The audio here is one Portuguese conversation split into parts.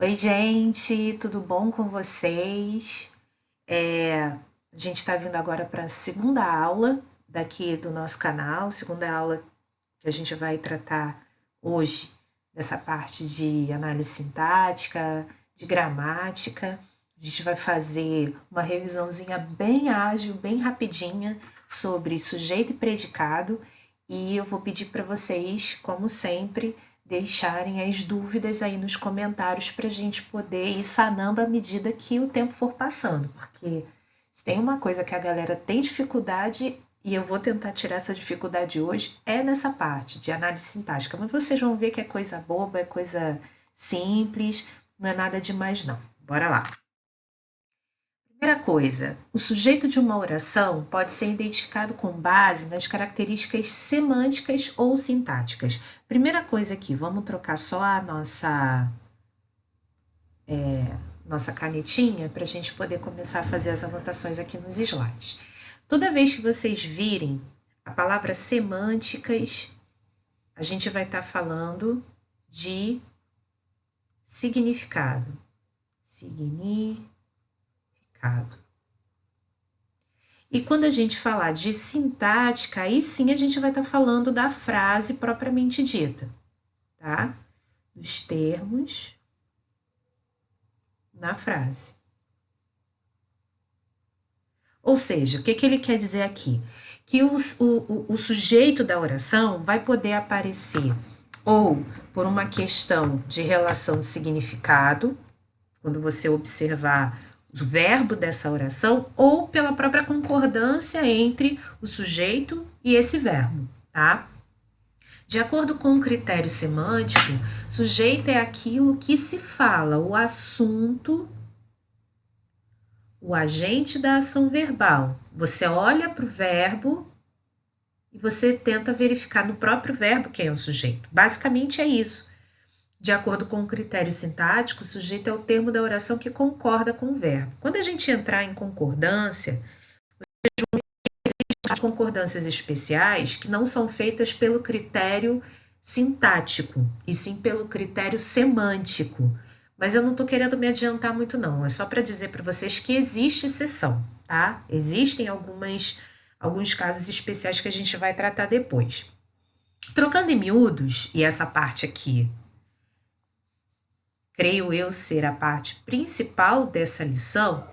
Oi, gente, tudo bom com vocês? A gente está vindo agora para a segunda aula daqui do nosso canal, segunda aula que a gente vai tratar hoje dessa parte de análise sintática, de gramática. A gente vai fazer uma revisãozinha bem ágil, bem rapidinha sobre sujeito e predicado, e eu vou pedir para vocês, como sempre, deixarem as dúvidas aí nos comentários para a gente poder ir sanando à medida que o tempo for passando, porque se tem uma coisa que a galera tem dificuldade, e eu vou tentar tirar essa dificuldade hoje, é nessa parte de análise sintática. Mas vocês vão ver que é coisa boba, é coisa simples, não é nada demais não. Bora lá. Primeira coisa, o sujeito de uma oração pode ser identificado com base nas características semânticas ou sintáticas. Primeira coisa aqui, vamos trocar só a nossa canetinha para a gente poder começar a fazer as anotações aqui nos slides. Toda vez que vocês virem a palavra semânticas, a gente vai estar falando de significado. Significado. E quando a gente falar de sintática, aí sim a gente vai estar falando da frase propriamente dita, tá? Dos termos na frase. Ou seja, o que ele quer dizer aqui? Que o sujeito da oração vai poder aparecer ou por uma questão de relação de significado, quando você observar o verbo dessa oração, ou pela própria concordância entre o sujeito e esse verbo, tá? De acordo com o critério semântico, sujeito é aquilo que se fala, o assunto, o agente da ação verbal. Você olha para o verbo e você tenta verificar no próprio verbo quem é o sujeito. Basicamente é isso. De acordo com o critério sintático, o sujeito é o termo da oração que concorda com o verbo. Quando a gente entrar em concordância, as concordâncias especiais que não são feitas pelo critério sintático, e sim pelo critério semântico. Mas eu não estou querendo me adiantar muito, não. É só para dizer para vocês que existe exceção, tá? Existem alguns casos especiais que a gente vai tratar depois. Trocando em miúdos, e essa parte aqui, creio eu ser a parte principal dessa lição,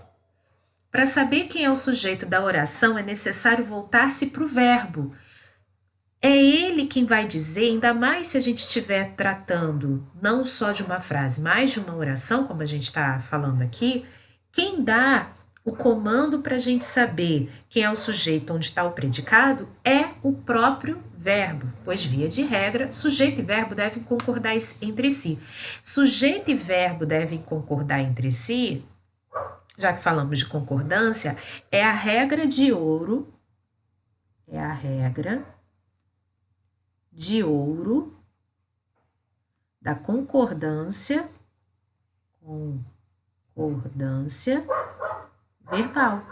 para saber quem é o sujeito da oração é necessário voltar-se para o verbo. É ele quem vai dizer, ainda mais se a gente estiver tratando não só de uma frase, mas de uma oração, como a gente está falando aqui, quem dá o comando para a gente saber quem é o sujeito onde está o predicado é o próprio verbo, pois, via de regra, sujeito e verbo devem concordar entre si. Sujeito e verbo devem concordar entre si, já que falamos de concordância, é a regra de ouro, da concordância verbal.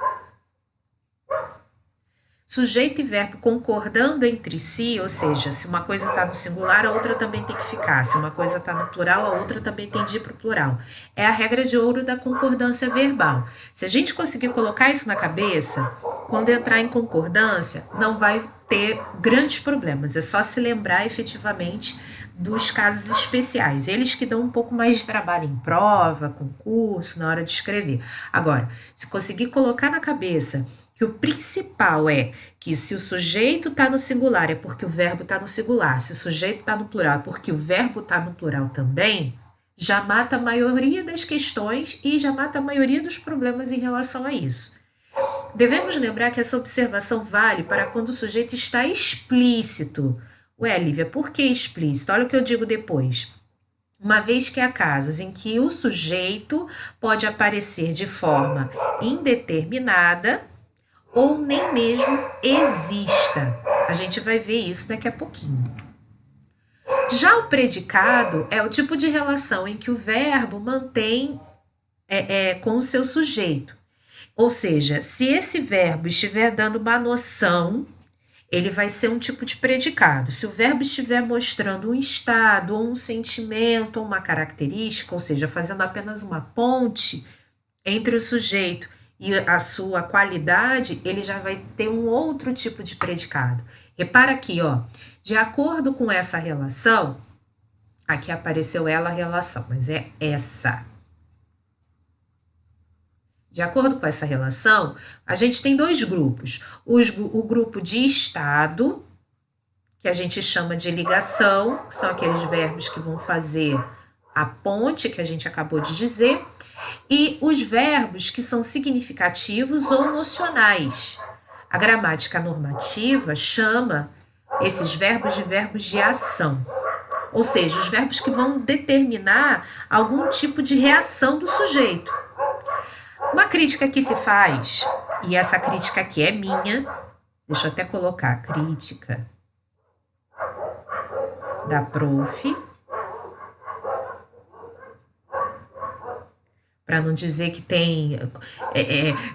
Sujeito e verbo concordando entre si, ou seja, se uma coisa está no singular, a outra também tem que ficar. Se uma coisa está no plural, a outra também tem de ir para o plural. É a regra de ouro da concordância verbal. Se a gente conseguir colocar isso na cabeça, quando entrar em concordância, não vai ter grandes problemas. É só se lembrar efetivamente dos casos especiais. Eles que dão um pouco mais de trabalho em prova, concurso, na hora de escrever. Agora, se conseguir colocar na cabeça que o principal é que se o sujeito está no singular é porque o verbo está no singular, se o sujeito está no plural é porque o verbo está no plural também, já mata a maioria das questões e já mata a maioria dos problemas em relação a isso. Devemos lembrar que essa observação vale para quando o sujeito está explícito. Ué, Lívia, por que explícito? Olha o que eu digo depois. Uma vez que há casos em que o sujeito pode aparecer de forma indeterminada ou nem mesmo exista. A gente vai ver isso daqui a pouquinho. Já o predicado é o tipo de relação em que o verbo mantém com o seu sujeito. Ou seja, se esse verbo estiver dando uma noção ele vai ser um tipo de predicado. Se o verbo estiver mostrando um estado, ou um sentimento, ou uma característica, ou seja, fazendo apenas uma ponte entre o sujeito e a sua qualidade, ele já vai ter um outro tipo de predicado. Repara aqui, ó, de acordo com essa relação, aqui apareceu ela a relação, mas é essa. De acordo com essa relação, a gente tem dois grupos. O grupo de estado, que a gente chama de ligação, que são aqueles verbos que vão fazer a ponte, que a gente acabou de dizer, e os verbos que são significativos ou nocionais. A gramática normativa chama esses verbos de verbos de ação, ou seja, os verbos que vão determinar algum tipo de reação do sujeito. Uma crítica que se faz, e essa crítica aqui é minha, deixa eu até colocar crítica da prof, para não dizer que tem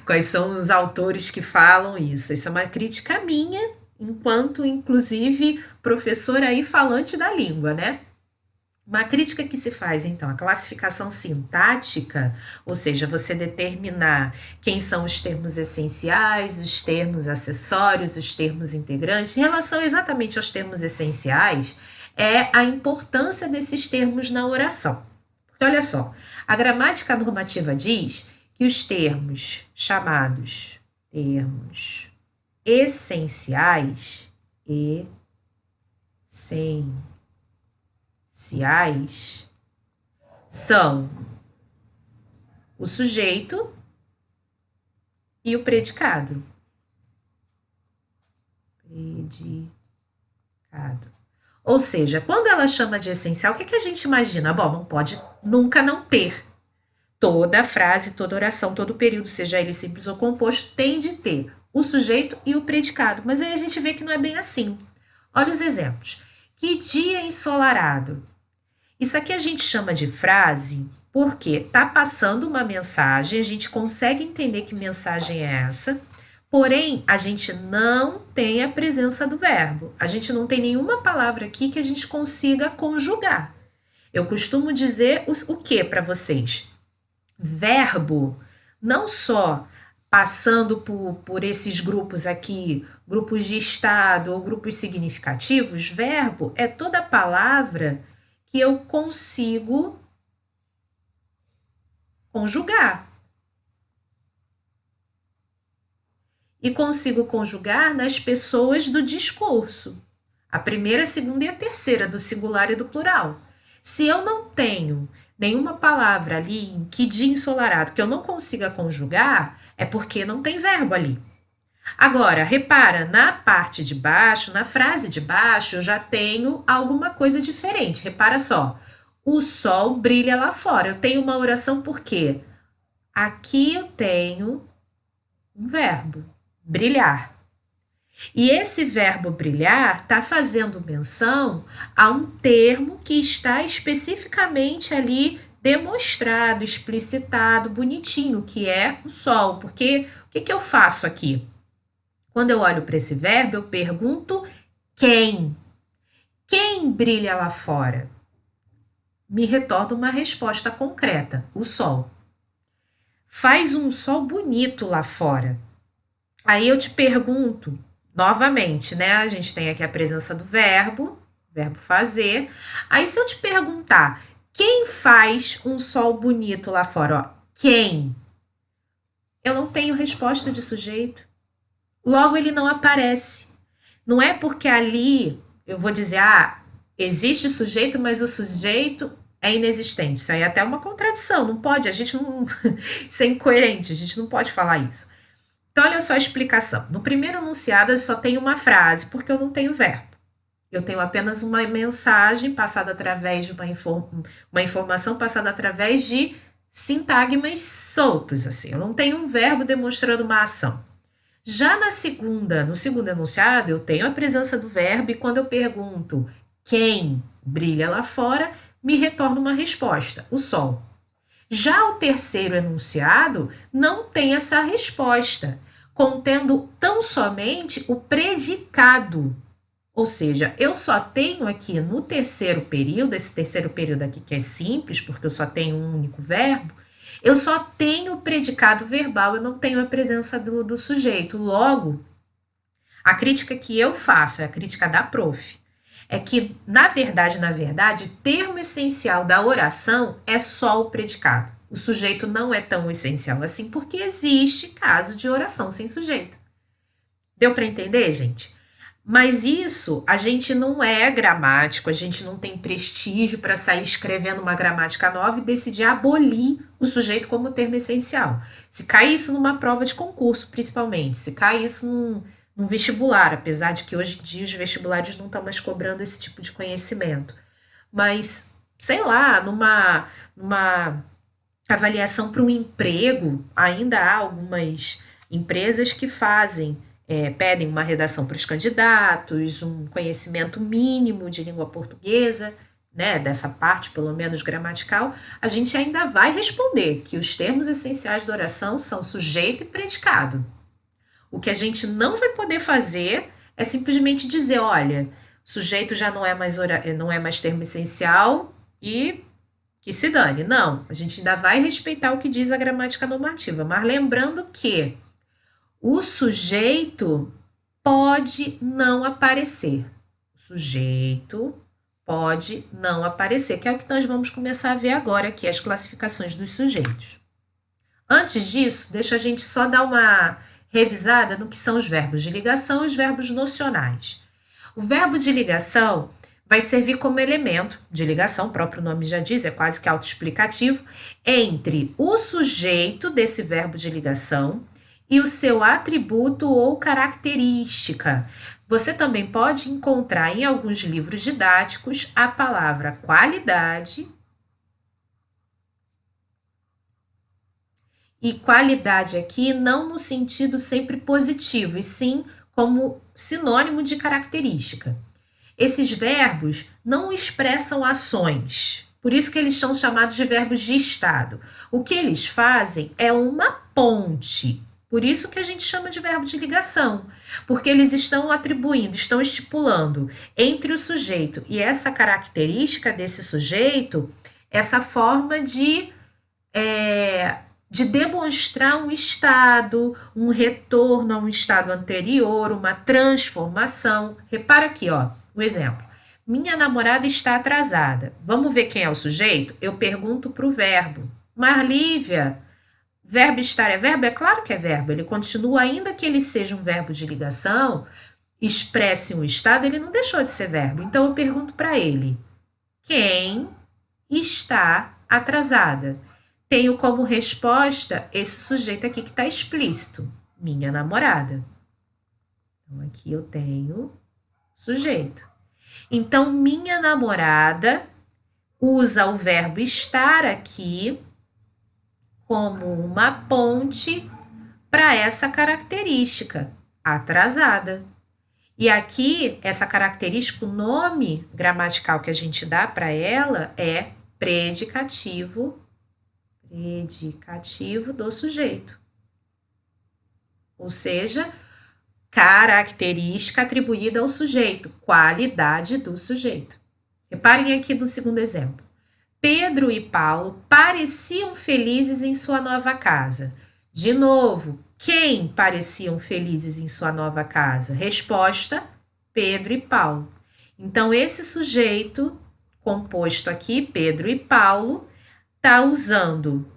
quais são os autores que falam isso. Isso é uma crítica minha, enquanto, inclusive, professora e falante da língua, né? Uma crítica que se faz, então, a classificação sintática, ou seja, você determinar quem são os termos essenciais, os termos acessórios, os termos integrantes, em relação exatamente aos termos essenciais, é a importância desses termos na oração. Porque, olha só, a gramática normativa diz que os termos chamados termos essenciais, são o sujeito e o predicado. Ou seja, quando ela chama de essencial, o que a gente imagina? Bom, não pode nunca não ter. Toda frase, toda oração, todo período, seja ele simples ou composto, tem de ter o sujeito e o predicado. Mas aí a gente vê que não é bem assim. Olha os exemplos. Que dia ensolarado. Isso aqui a gente chama de frase porque está passando uma mensagem, a gente consegue entender que mensagem é essa, porém a gente não tem a presença do verbo. A gente não tem nenhuma palavra aqui que a gente consiga conjugar. Eu costumo dizer o que para vocês? Verbo, não só passando por esses grupos aqui, grupos de estado ou grupos significativos, verbo é toda palavra que eu consigo conjugar. E consigo conjugar nas pessoas do discurso. A primeira, a segunda e a terceira, do singular e do plural. Se eu não tenho nenhuma palavra ali em que dia ensolarado que eu não consiga conjugar, é porque não tem verbo ali. Agora, repara, na parte de baixo, na frase de baixo, eu já tenho alguma coisa diferente. Repara só, o sol brilha lá fora. Eu tenho uma oração por quê? Aqui eu tenho um verbo, brilhar. E esse verbo brilhar está fazendo menção a um termo que está especificamente ali demonstrado, explicitado, bonitinho, que é o sol. Porque o que eu faço aqui? Quando eu olho para esse verbo, eu pergunto quem? Quem brilha lá fora? Me retorna uma resposta concreta, o sol. Faz um sol bonito lá fora. Aí eu te pergunto, novamente, né? A gente tem aqui a presença do verbo fazer. Aí se eu te perguntar, quem faz um sol bonito lá fora? Ó, quem? Eu não tenho resposta de sujeito. Logo, ele não aparece. Não é porque ali eu vou dizer, existe sujeito, mas o sujeito é inexistente. Isso aí é até uma contradição, não pode, a gente não... Isso é incoerente, a gente não pode falar isso. Então, olha só a explicação. No primeiro enunciado, eu só tenho uma frase, porque eu não tenho verbo. Eu tenho apenas uma mensagem passada através de uma informação passada através de sintagmas soltos, assim. Eu não tenho um verbo demonstrando uma ação. Já no segundo enunciado, eu tenho a presença do verbo e quando eu pergunto quem brilha lá fora, me retorna uma resposta, o sol. Já o terceiro enunciado não tem essa resposta. contendo tão somente o predicado. Ou seja, eu só tenho aqui no terceiro período, esse terceiro período aqui que é simples, porque eu só tenho um único verbo, eu só tenho o predicado verbal, eu não tenho a presença do sujeito. Logo, a crítica que eu faço, é a crítica da prof, é que, na verdade, termo essencial da oração é só o predicado. O sujeito não é tão essencial assim, porque existe caso de oração sem sujeito. Deu para entender, gente? Mas isso, a gente não é gramático, a gente não tem prestígio para sair escrevendo uma gramática nova e decidir abolir o sujeito como termo essencial. Se cai isso numa prova de concurso, principalmente, se cai isso num vestibular, apesar de que hoje em dia os vestibulares não estão mais cobrando esse tipo de conhecimento. Mas, sei lá, numa avaliação para um emprego, ainda há algumas empresas que pedem uma redação para os candidatos, um conhecimento mínimo de língua portuguesa, né, dessa parte, pelo menos gramatical, a gente ainda vai responder que os termos essenciais da oração são sujeito e predicado. O que a gente não vai poder fazer é simplesmente dizer, olha, sujeito já não é mais termo essencial e que se dane. Não, a gente ainda vai respeitar o que diz a gramática normativa, mas lembrando que o sujeito pode não aparecer. O sujeito pode não aparecer, que é o que nós vamos começar a ver agora aqui, as classificações dos sujeitos. Antes disso, deixa a gente só dar uma revisada no que são os verbos de ligação e os verbos nocionais. O verbo de ligação vai servir como elemento de ligação, o próprio nome já diz, é quase que autoexplicativo, entre o sujeito desse verbo de ligação e o seu atributo ou característica. Você também pode encontrar em alguns livros didáticos a palavra qualidade. E qualidade aqui não no sentido sempre positivo, e sim como sinônimo de característica. Esses verbos não expressam ações, por isso que eles são chamados de verbos de estado. O que eles fazem é uma ponte. Por isso que a gente chama de verbo de ligação, porque eles estão atribuindo, estão estipulando entre o sujeito e essa característica desse sujeito, essa forma de demonstrar um estado, um retorno a um estado anterior, uma transformação. Repara aqui, ó, o exemplo. Minha namorada está atrasada. Vamos ver quem é o sujeito? Eu pergunto para o verbo. Marlívia, verbo estar é verbo? É claro que é verbo. Ele continua, ainda que ele seja um verbo de ligação, expresse um estado, ele não deixou de ser verbo. Então, eu pergunto para ele, quem está atrasada? Tenho como resposta esse sujeito aqui que está explícito, minha namorada. Então, aqui eu tenho sujeito. Então, minha namorada usa o verbo estar aqui como uma ponte para essa característica, atrasada. E aqui, essa característica, o nome gramatical que a gente dá para ela é predicativo do sujeito. Ou seja, característica atribuída ao sujeito, qualidade do sujeito. Reparem aqui no segundo exemplo. Pedro e Paulo pareciam felizes em sua nova casa. De novo, quem pareciam felizes em sua nova casa? Resposta, Pedro e Paulo. Então, esse sujeito composto aqui, Pedro e Paulo, está usando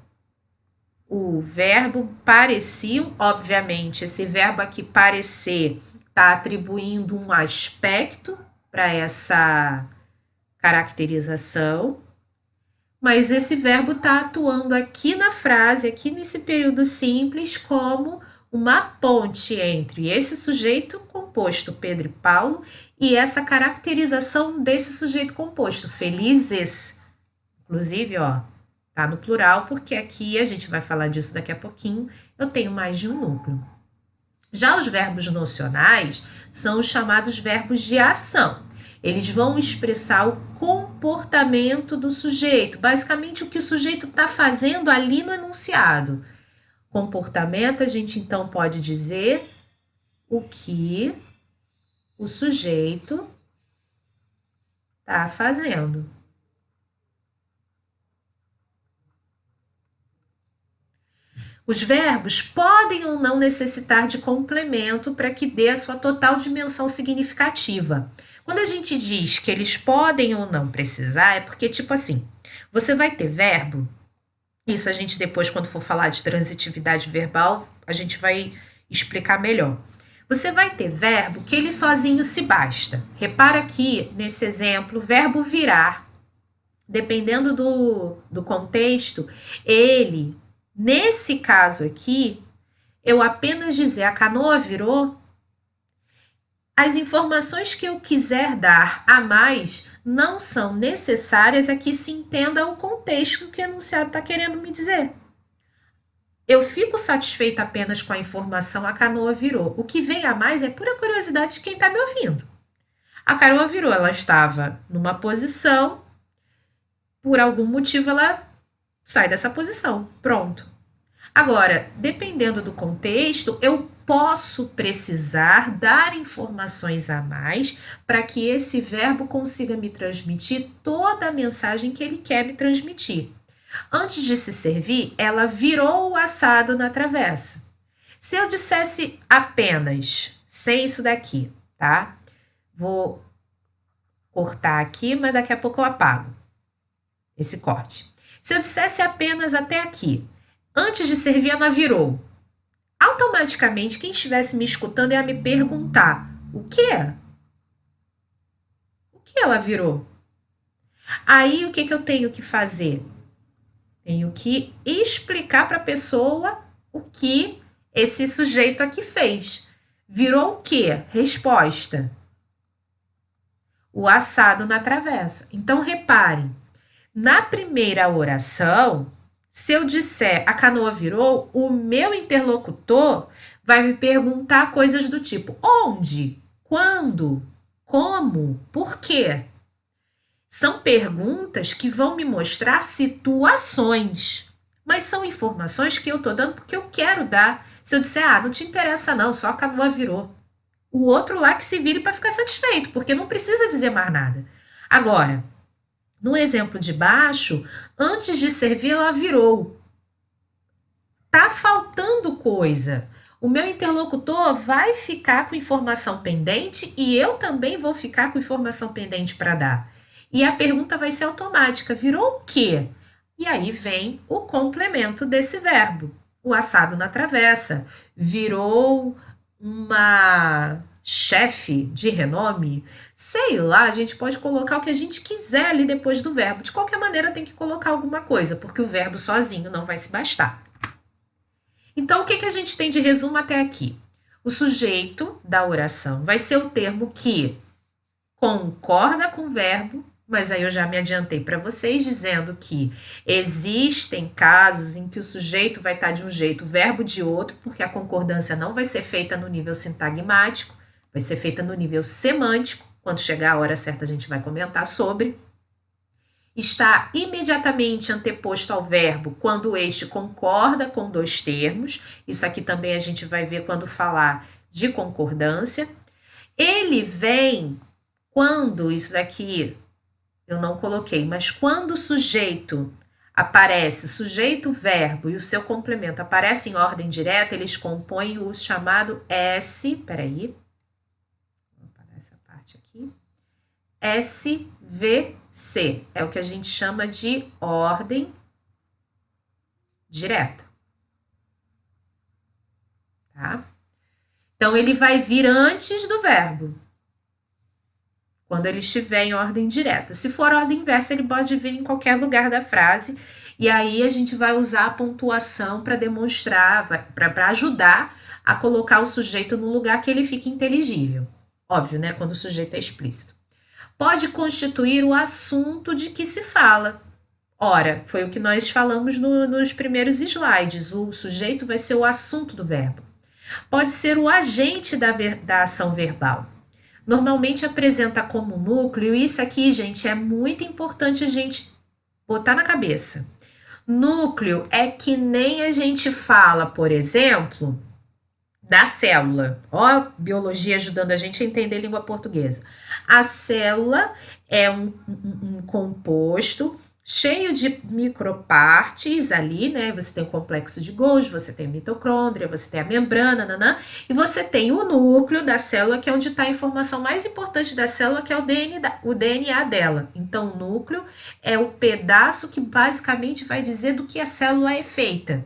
o verbo pareciam, obviamente, esse verbo aqui parecer está atribuindo um aspecto para essa caracterização, mas esse verbo está atuando aqui na frase, aqui nesse período simples, como uma ponte entre esse sujeito composto, Pedro e Paulo, e essa caracterização desse sujeito composto, felizes. Inclusive, ó, tá no plural, porque aqui a gente vai falar disso daqui a pouquinho, eu tenho mais de um núcleo. Já os verbos nocionais são os chamados verbos de ação. Eles vão expressar o comportamento do sujeito, basicamente o que o sujeito está fazendo ali no enunciado. Comportamento, a gente então pode dizer o que o sujeito está fazendo. Os verbos podem ou não necessitar de complemento para que dê a sua total dimensão significativa. Quando a gente diz que eles podem ou não precisar, é porque, tipo assim, você vai ter verbo, isso a gente depois, quando for falar de transitividade verbal, a gente vai explicar melhor. Você vai ter verbo que ele sozinho se basta. Repara aqui, nesse exemplo, verbo virar, dependendo do contexto, ele, nesse caso aqui, eu apenas dizer a canoa virou, as informações que eu quiser dar a mais não são necessárias a que se entenda o contexto que o enunciado está querendo me dizer. Eu fico satisfeita apenas com a informação a canoa virou. O que vem a mais é pura curiosidade de quem está me ouvindo. A canoa virou, ela estava numa posição, por algum motivo ela sai dessa posição. Pronto. Agora, dependendo do contexto, eu posso precisar dar informações a mais para que esse verbo consiga me transmitir toda a mensagem que ele quer me transmitir. Antes de se servir, ela virou o assado na travessa. Se eu dissesse apenas, sem isso daqui, tá? Vou cortar aqui, mas daqui a pouco eu apago esse corte. Se eu dissesse apenas até aqui, antes de servir, ela virou. Automaticamente, quem estivesse me escutando ia me perguntar: o que é? O que ela virou? Aí, o que eu tenho que fazer? Tenho que explicar para a pessoa o que esse sujeito aqui fez. Virou o quê? Resposta: o assado na travessa. Então, reparem, na primeira oração, se eu disser a canoa virou, o meu interlocutor vai me perguntar coisas do tipo: onde? Quando? Como? Por quê? São perguntas que vão me mostrar situações, mas são informações que eu estou dando porque eu quero dar. Se eu disser, não te interessa não, só a canoa virou. O outro lá que se vire para ficar satisfeito, porque não precisa dizer mais nada. Agora, no exemplo de baixo, antes de servir, ela virou. Tá faltando coisa. O meu interlocutor vai ficar com informação pendente e eu também vou ficar com informação pendente para dar. E a pergunta vai ser automática: virou o quê? E aí vem o complemento desse verbo. O assado na travessa. Virou uma chefe de renome? Sei lá, a gente pode colocar o que a gente quiser ali depois do verbo. De qualquer maneira, tem que colocar alguma coisa, porque o verbo sozinho não vai se bastar. Então, o que a gente tem de resumo até aqui? O sujeito da oração vai ser o termo que concorda com o verbo, mas aí eu já me adiantei para vocês dizendo que existem casos em que o sujeito vai estar de um jeito, o verbo de outro, porque a concordância não vai ser feita no nível sintagmático, vai ser feita no nível semântico. Quando chegar a hora certa, a gente vai comentar sobre. Está imediatamente anteposto ao verbo quando este concorda com dois termos. Isso aqui também a gente vai ver quando falar de concordância. Ele vem quando, isso daqui eu não coloquei, mas quando o sujeito aparece, o sujeito, verbo e o seu complemento aparecem em ordem direta, eles compõem o chamado SVC. É o que a gente chama de ordem direta. Tá? Então, ele vai vir antes do verbo, quando ele estiver em ordem direta. Se for ordem inversa, ele pode vir em qualquer lugar da frase, e aí a gente vai usar a pontuação para demonstrar, para ajudar a colocar o sujeito no lugar que ele fique inteligível. Óbvio, né? Quando o sujeito é explícito. Pode constituir o assunto de que se fala. Ora, foi o que nós falamos nos primeiros slides. O sujeito vai ser o assunto do verbo. Pode ser o agente da ação verbal. Normalmente apresenta como núcleo, isso aqui, gente, é muito importante a gente botar na cabeça. Núcleo é que nem a gente fala, por exemplo, da célula. Ó, biologia ajudando a gente a entender língua portuguesa. A célula é um composto cheio de micropartes ali, né? Você tem o complexo de Golgi, você tem a mitocôndria, você tem a membrana, nanã, e você tem o núcleo da célula, que é onde está a informação mais importante da célula, que é o DNA dela. Então, o núcleo é o pedaço que basicamente vai dizer do que a célula é feita.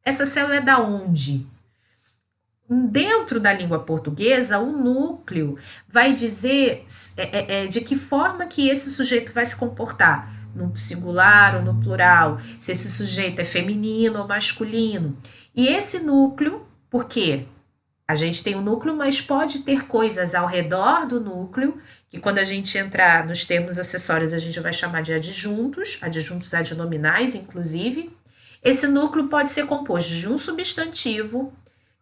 Essa célula é da onde? Dentro da língua portuguesa, o núcleo vai dizer de que forma que esse sujeito vai se comportar, no singular ou no plural, se esse sujeito é feminino ou masculino. E esse núcleo, por quê? A gente tem o núcleo, mas pode ter coisas ao redor do núcleo, que quando a gente entrar nos termos acessórios, a gente vai chamar de adjuntos adnominais, inclusive. Esse núcleo pode ser composto de um substantivo,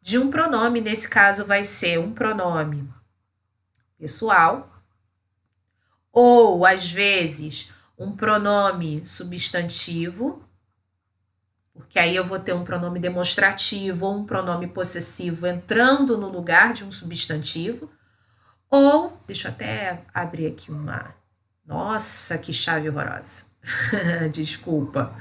de um pronome, nesse caso vai ser um pronome pessoal, ou às vezes um pronome substantivo, porque aí eu vou ter um pronome demonstrativo ou um pronome possessivo entrando no lugar de um substantivo, ou, deixa eu até abrir aqui uma. Nossa, que chave horrorosa. Desculpa.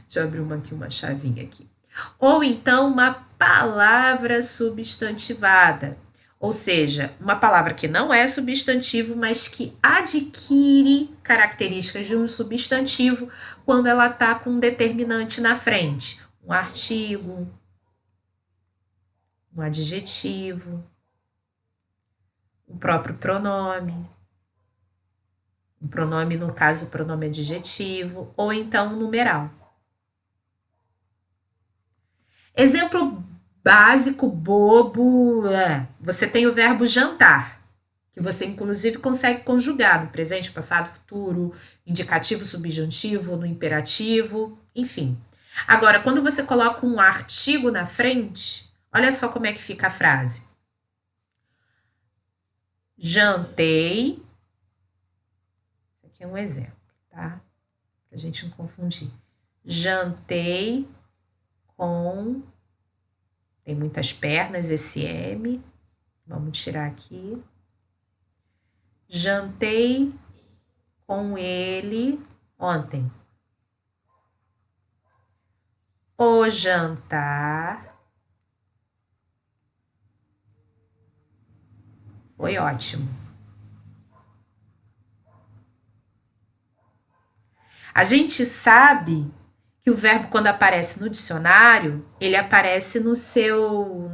Deixa eu abrir uma chavinha aqui. Ou então uma palavra substantivada, ou seja, uma palavra que não é substantivo, mas que adquire características de um substantivo quando ela está com um determinante na frente. Um artigo, um adjetivo, o próprio pronome. Um pronome, no caso, o pronome adjetivo, ou então um numeral. Exemplo básico, bobo, você tem o verbo jantar, que você inclusive consegue conjugar no presente, passado, futuro, indicativo, subjuntivo, no imperativo, enfim. Agora, quando você coloca um artigo na frente, olha só como é que fica a frase. Jantei. Isso aqui é um exemplo, tá? Pra gente não confundir. Jantei com. Tem muitas pernas esse M. Vamos tirar aqui. Jantei com ele ontem. O jantar foi ótimo. A gente sabe que o verbo, quando aparece no dicionário, ele aparece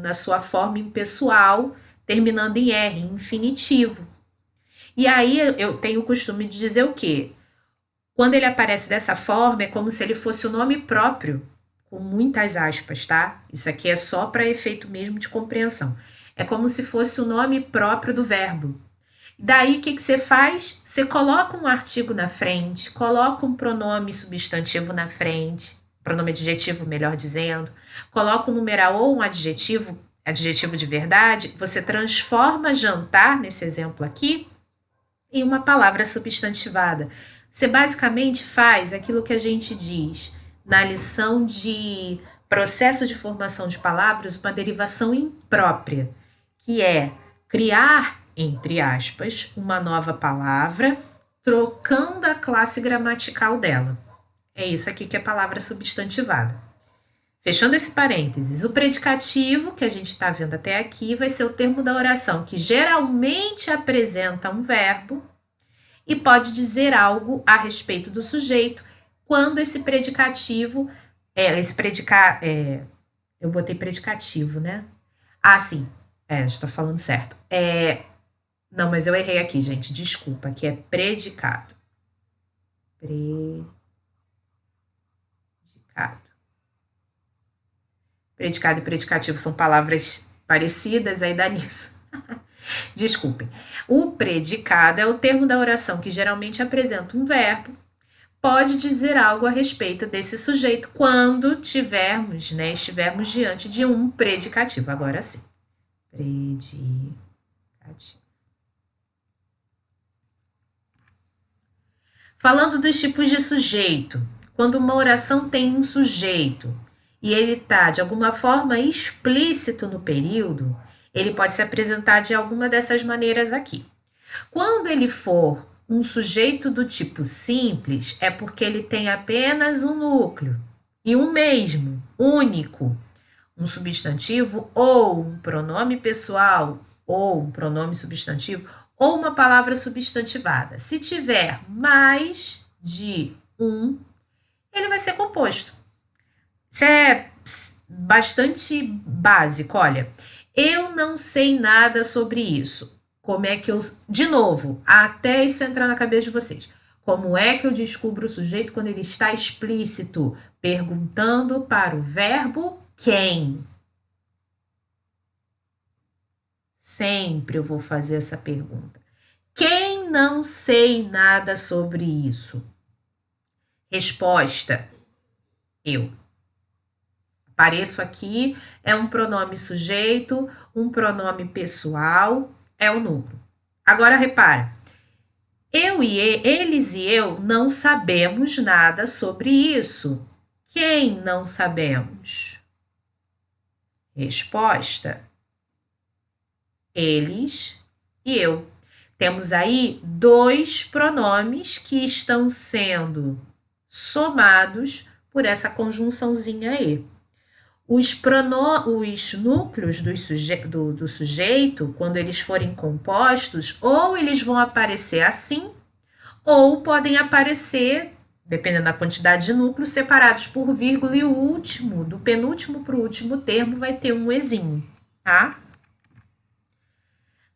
na sua forma impessoal, terminando em R, em infinitivo. E aí eu tenho o costume de dizer o quê? Quando ele aparece dessa forma, é como se ele fosse o nome próprio, com muitas aspas, tá? Isso aqui é só para efeito mesmo de compreensão. É como se fosse o nome próprio do verbo. Daí, o que você faz? Você coloca um artigo na frente, coloca um pronome substantivo na frente, pronome adjetivo, melhor dizendo, coloca um numeral ou um adjetivo, adjetivo de verdade, você transforma jantar, nesse exemplo aqui, em uma palavra substantivada. Você basicamente faz aquilo que a gente diz na lição de processo de formação de palavras, uma derivação imprópria, que é criar, entre aspas, uma nova palavra, trocando a classe gramatical dela. É isso aqui que é palavra substantivada. Fechando esse parênteses, o predicativo, que a gente está vendo até aqui, vai ser o termo da oração, que geralmente apresenta um verbo e pode dizer algo a respeito do sujeito, quando esse predicativo, eu botei predicativo, né? Ah, sim, estou falando certo. Não, mas eu errei aqui, gente, desculpa, aqui é predicado. Predicado e predicativo são palavras parecidas, aí dá nisso. Desculpem. O predicado é o termo da oração que geralmente apresenta um verbo, pode dizer algo a respeito desse sujeito quando estivermos diante de um predicativo. Agora sim. Predicativo. Falando dos tipos de sujeito, Quando uma oração tem um sujeito e ele está, de alguma forma, explícito no período, ele pode se apresentar de alguma dessas maneiras aqui. Quando ele for um sujeito do tipo simples, é porque ele tem apenas um núcleo e um mesmo, único, um substantivo ou um pronome pessoal ou um pronome substantivo ou uma palavra substantivada. Se tiver mais de um, ele vai ser composto. Isso é bastante básico. Olha, eu não sei nada sobre isso. Como é que eu... De novo, até isso entrar na cabeça de vocês. Como é que eu descubro o sujeito quando ele está explícito? Perguntando para o verbo quem. Sempre eu vou fazer essa pergunta. Quem não sei nada sobre isso? Resposta: eu. Apareço aqui, é um pronome sujeito, um pronome pessoal, é o núcleo. Agora repare, eles e eu não sabemos nada sobre isso. Quem não sabemos? Resposta: eles e eu. Temos aí dois pronomes que estão sendo somados por essa conjunçãozinha e. Os núcleos do sujeito, quando eles forem compostos, ou eles vão aparecer assim, ou podem aparecer, dependendo da quantidade de núcleos, separados por vírgula, e o último, do penúltimo para o último termo, vai ter um ezinho, tá?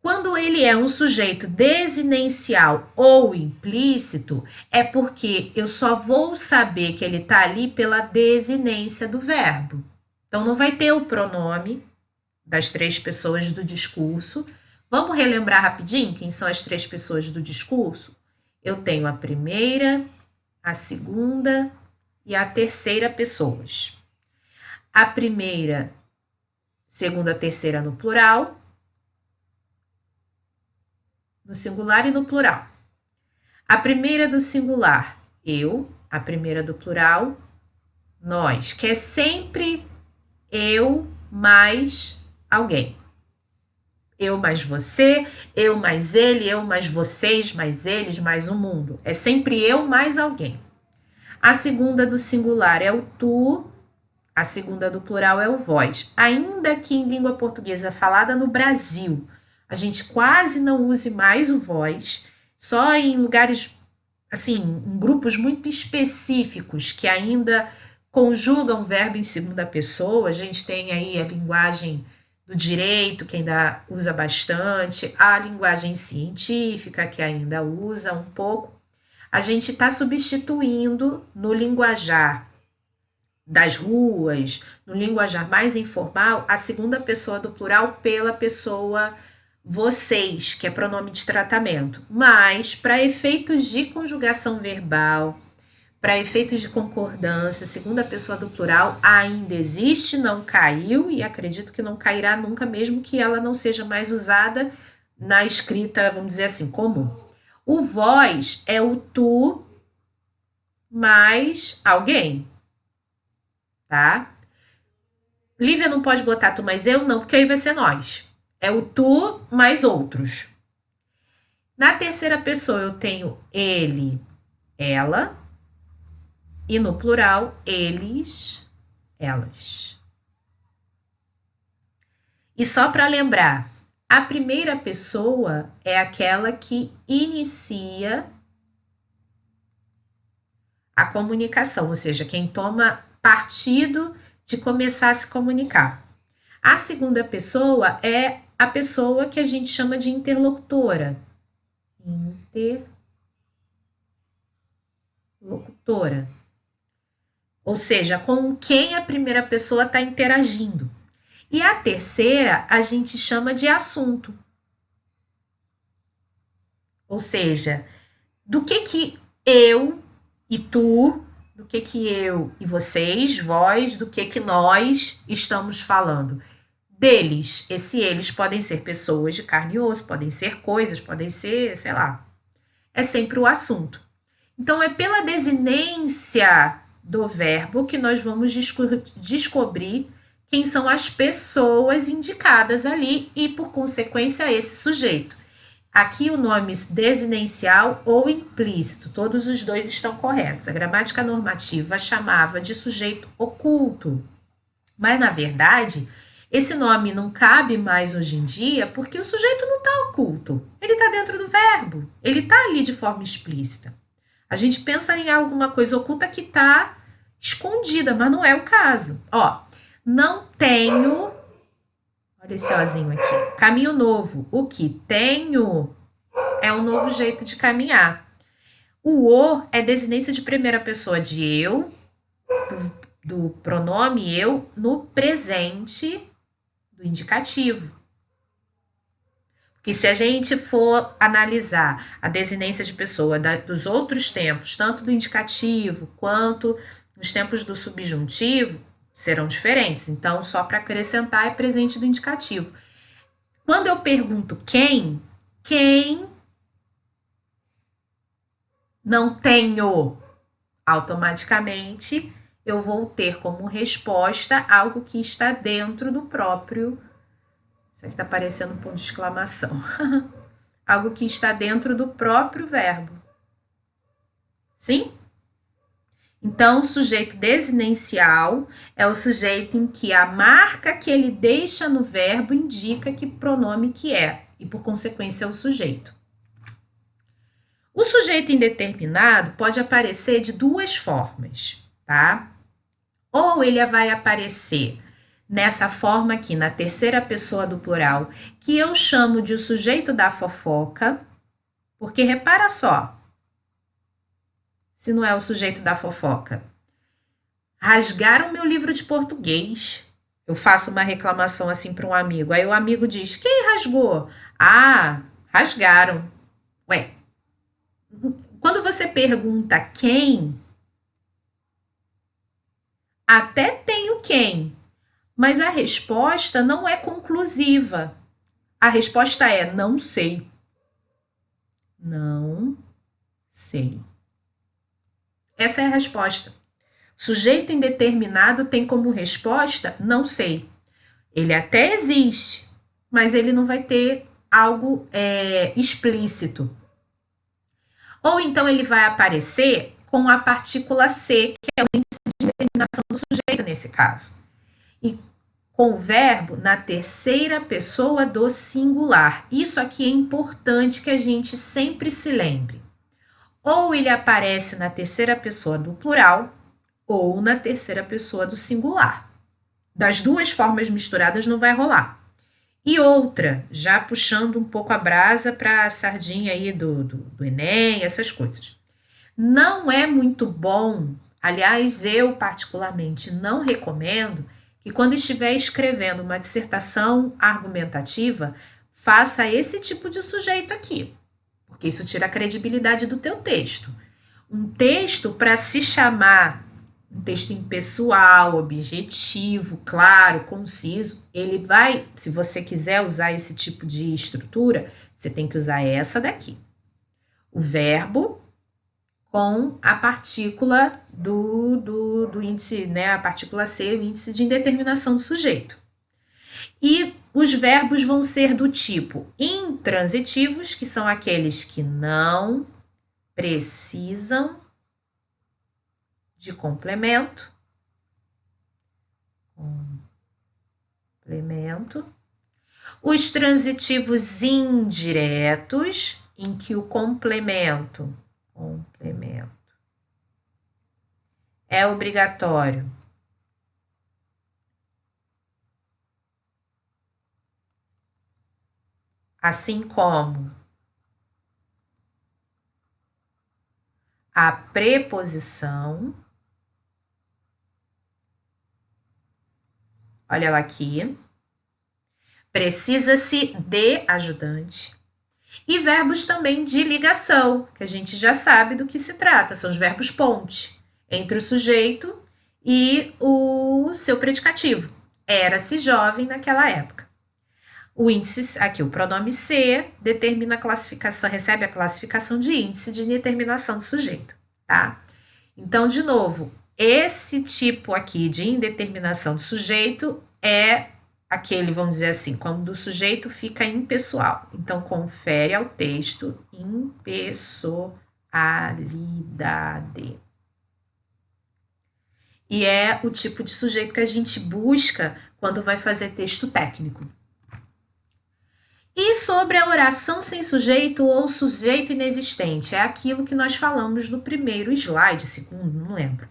Quando ele é um sujeito desinencial ou implícito, é porque eu só vou saber que ele está ali pela desinência do verbo. Então, não vai ter o pronome das três pessoas do discurso. Vamos relembrar rapidinho quem são as três pessoas do discurso? Eu tenho a primeira, a segunda e a terceira pessoas. A primeira, segunda, terceira no plural, no singular e no plural. A primeira do singular, eu. A primeira do plural, nós, que é sempre eu mais alguém. Eu mais você, eu mais ele, eu mais vocês, mais eles, mais o mundo. É sempre eu mais alguém. A segunda do singular é o tu, a segunda do plural é o vós. Ainda que em língua portuguesa falada no Brasil, a gente quase não use mais o vós, só em lugares, assim, em grupos muito específicos que ainda conjugam verbo em segunda pessoa. A gente tem aí a linguagem do direito, que ainda usa bastante, a linguagem científica, que ainda usa um pouco. A gente está substituindo no linguajar das ruas, no linguajar mais informal, a segunda pessoa do plural pela pessoa vocês, que é pronome de tratamento. Mas, para efeitos de conjugação verbal, para efeitos de concordância, segunda pessoa do plural ainda existe, não caiu e acredito que não cairá nunca, mesmo que ela não seja mais usada na escrita, vamos dizer assim, comum. O vós é o tu mais alguém, tá? Lívia não pode botar tu mais eu, não, porque aí vai ser nós. É o tu mais outros. Na terceira pessoa eu tenho ele, ela. E no plural, eles, elas. E só para lembrar, a primeira pessoa é aquela que inicia a comunicação, ou seja, quem toma partido de começar a se comunicar. A segunda pessoa é a pessoa que a gente chama de interlocutora. Interlocutora. Ou seja, com quem a primeira pessoa está interagindo. E a terceira a gente chama de assunto. Ou seja, do que eu e tu, do que eu e vocês, vós, do que nós estamos falando. Deles, eles podem ser pessoas de carne e osso, podem ser coisas, podem ser, sei lá. É sempre o assunto. Então, é pela desinência do verbo que nós vamos descobrir quem são as pessoas indicadas ali e, por consequência, esse sujeito. Aqui o nome desinencial ou implícito, todos os dois estão corretos. A gramática normativa chamava de sujeito oculto, mas na verdade esse nome não cabe mais hoje em dia porque o sujeito não está oculto, ele está dentro do verbo, ele está ali de forma explícita. A gente pensa em alguma coisa oculta que está escondida, mas não é o caso. Ó, não tenho, olha esse ozinho aqui, caminho novo. O que tenho é um novo jeito de caminhar. O é desinência de primeira pessoa de eu, do pronome eu, no presente do indicativo. Porque se a gente for analisar a desinência de pessoa dos outros tempos, tanto do indicativo quanto nos tempos do subjuntivo, serão diferentes. Então, só para acrescentar, é presente do indicativo. Quando eu pergunto quem não tenho, automaticamente eu vou ter como resposta algo que está dentro do próprio. Isso aqui está parecendo um ponto de exclamação. Algo que está dentro do próprio verbo. Sim? Então, o sujeito desinencial é o sujeito em que a marca que ele deixa no verbo indica que pronome que é, e por consequência é o sujeito. O sujeito indeterminado pode aparecer de duas formas, tá? Ou ele vai aparecer nessa forma aqui, na terceira pessoa do plural, que eu chamo de o sujeito da fofoca, porque repara só, se não é o sujeito da fofoca. Rasgaram meu livro de português. Eu faço uma reclamação assim para um amigo, aí o amigo diz, quem rasgou? Ah, rasgaram. Ué, quando você pergunta quem, até tem o quem, mas a resposta não é conclusiva. A resposta é não sei. Não sei. Essa é a resposta. Sujeito indeterminado tem como resposta não sei. Ele até existe, mas ele não vai ter algo explícito. Ou então ele vai aparecer com a partícula C, que é o índice de determinação do sujeito nesse caso. E com o verbo na terceira pessoa do singular. Isso aqui é importante que a gente sempre se lembre. Ou ele aparece na terceira pessoa do plural, ou na terceira pessoa do singular. Das duas formas misturadas não vai rolar. E outra, já puxando um pouco a brasa para a sardinha aí do Enem, essas coisas. Não é muito bom, aliás, eu particularmente não recomendo que quando estiver escrevendo uma dissertação argumentativa, faça esse tipo de sujeito aqui, porque isso tira a credibilidade do teu texto. Um texto para se chamar um texto impessoal, objetivo, claro, conciso, ele vai, se você quiser usar esse tipo de estrutura, você tem que usar essa daqui. O verbo com a partícula do índice, né, a partícula C, o índice de indeterminação do sujeito. E os verbos vão ser do tipo intransitivos, que são aqueles que não precisam de complemento. Os transitivos indiretos, em que o complemento é obrigatório. Assim como a preposição. Olha ela aqui. Precisa-se de ajudante. E verbos também de ligação, que a gente já sabe do que se trata. São os verbos ponte entre o sujeito e o seu predicativo. Era-se jovem naquela época. O índice, aqui o pronome C, determina a classificação, recebe a classificação de índice de determinação do sujeito, tá? Então, de novo, esse tipo aqui de indeterminação do sujeito é aquele, vamos dizer assim, quando o sujeito fica impessoal. Então, confere ao texto impessoalidade. E é o tipo de sujeito que a gente busca quando vai fazer texto técnico. E sobre a oração sem sujeito ou sujeito inexistente, é aquilo que nós falamos no primeiro slide, segundo, não lembro.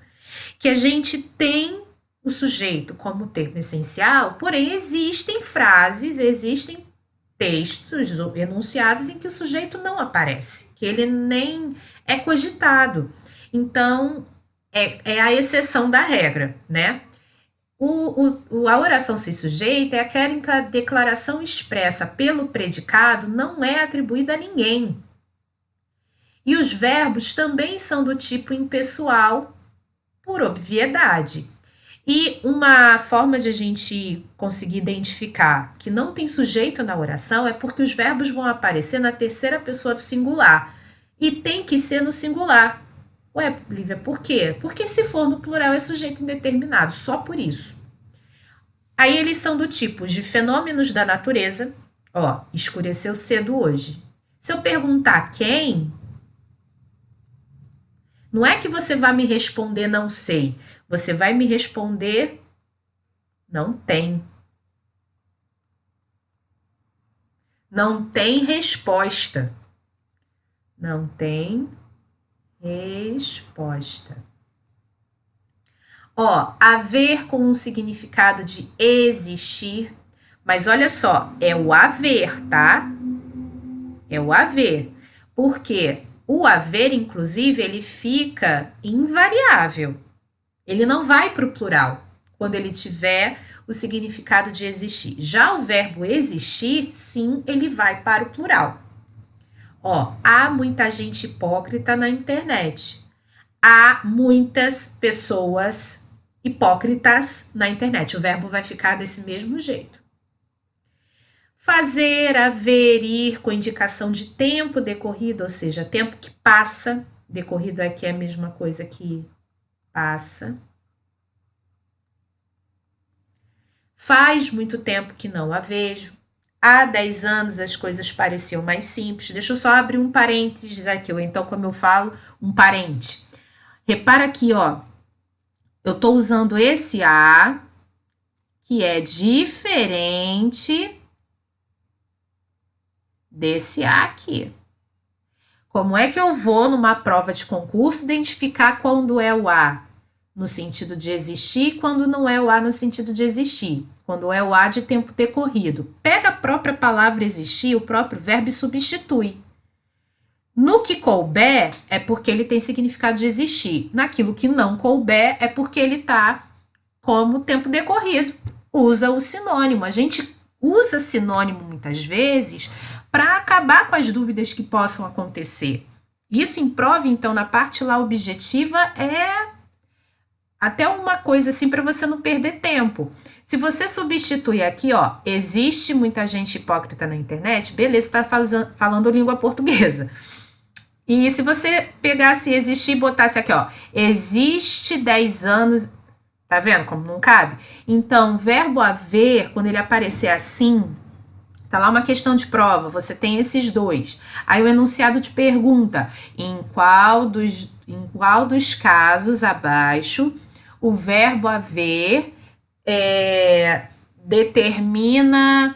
Que a gente tem o sujeito como termo essencial, porém existem frases, existem textos enunciados em que o sujeito não aparece, que ele nem é cogitado. Então, é a exceção da regra, né? A oração sem sujeito é aquela em que a declaração expressa pelo predicado não é atribuída a ninguém. E os verbos também são do tipo impessoal, por obviedade. E uma forma de a gente conseguir identificar que não tem sujeito na oração é porque os verbos vão aparecer na terceira pessoa do singular. E tem que ser no singular. Ué, Lívia, por quê? Porque se for no plural é sujeito indeterminado, só por isso. Aí eles são do tipo de fenômenos da natureza. Ó, escureceu cedo hoje. Se eu perguntar quem, não é que você vai me responder não sei. Você vai me responder não tem. Não tem resposta. Não tem resposta. Ó, haver com um significado de existir, mas olha só, é o haver, tá? É o haver. Porque o haver, inclusive, ele fica invariável. Ele não vai para o plural quando ele tiver o significado de existir. Já o verbo existir, sim, ele vai para o plural. Ó, há muita gente hipócrita na internet. Há muitas pessoas hipócritas na internet. O verbo vai ficar desse mesmo jeito. Fazer, haver, ir com indicação de tempo decorrido, ou seja, tempo que passa. Decorrido aqui é a mesma coisa que passa. Faz muito tempo que não a vejo. Há 10 anos as coisas pareciam mais simples. Deixa eu só abrir um parênteses aqui, ou então, como eu falo, um parente. Repara aqui, ó. Eu estou usando esse a, que é diferente desse a aqui. Como é que eu vou, numa prova de concurso, identificar quando é o a no sentido de existir e quando não é o a no sentido de existir? Quando é o a de tempo decorrido. Pega a própria palavra existir, o próprio verbo e substitui. No que couber é porque ele tem significado de existir. Naquilo que não couber é porque ele está como tempo decorrido. Usa o sinônimo. A gente usa sinônimo muitas vezes para acabar com as dúvidas que possam acontecer. Isso em prova, então, na parte lá objetiva, é até uma coisa assim para você não perder tempo. Se você substituir aqui, ó, existe muita gente hipócrita na internet, beleza, está falando língua portuguesa. E se você pegasse existir e botasse aqui, ó, existe 10 anos, tá vendo como não cabe? Então, verbo haver, quando ele aparecer assim, tá lá uma questão de prova, você tem esses dois. Aí o enunciado te pergunta, em qual dos casos abaixo o verbo haver determina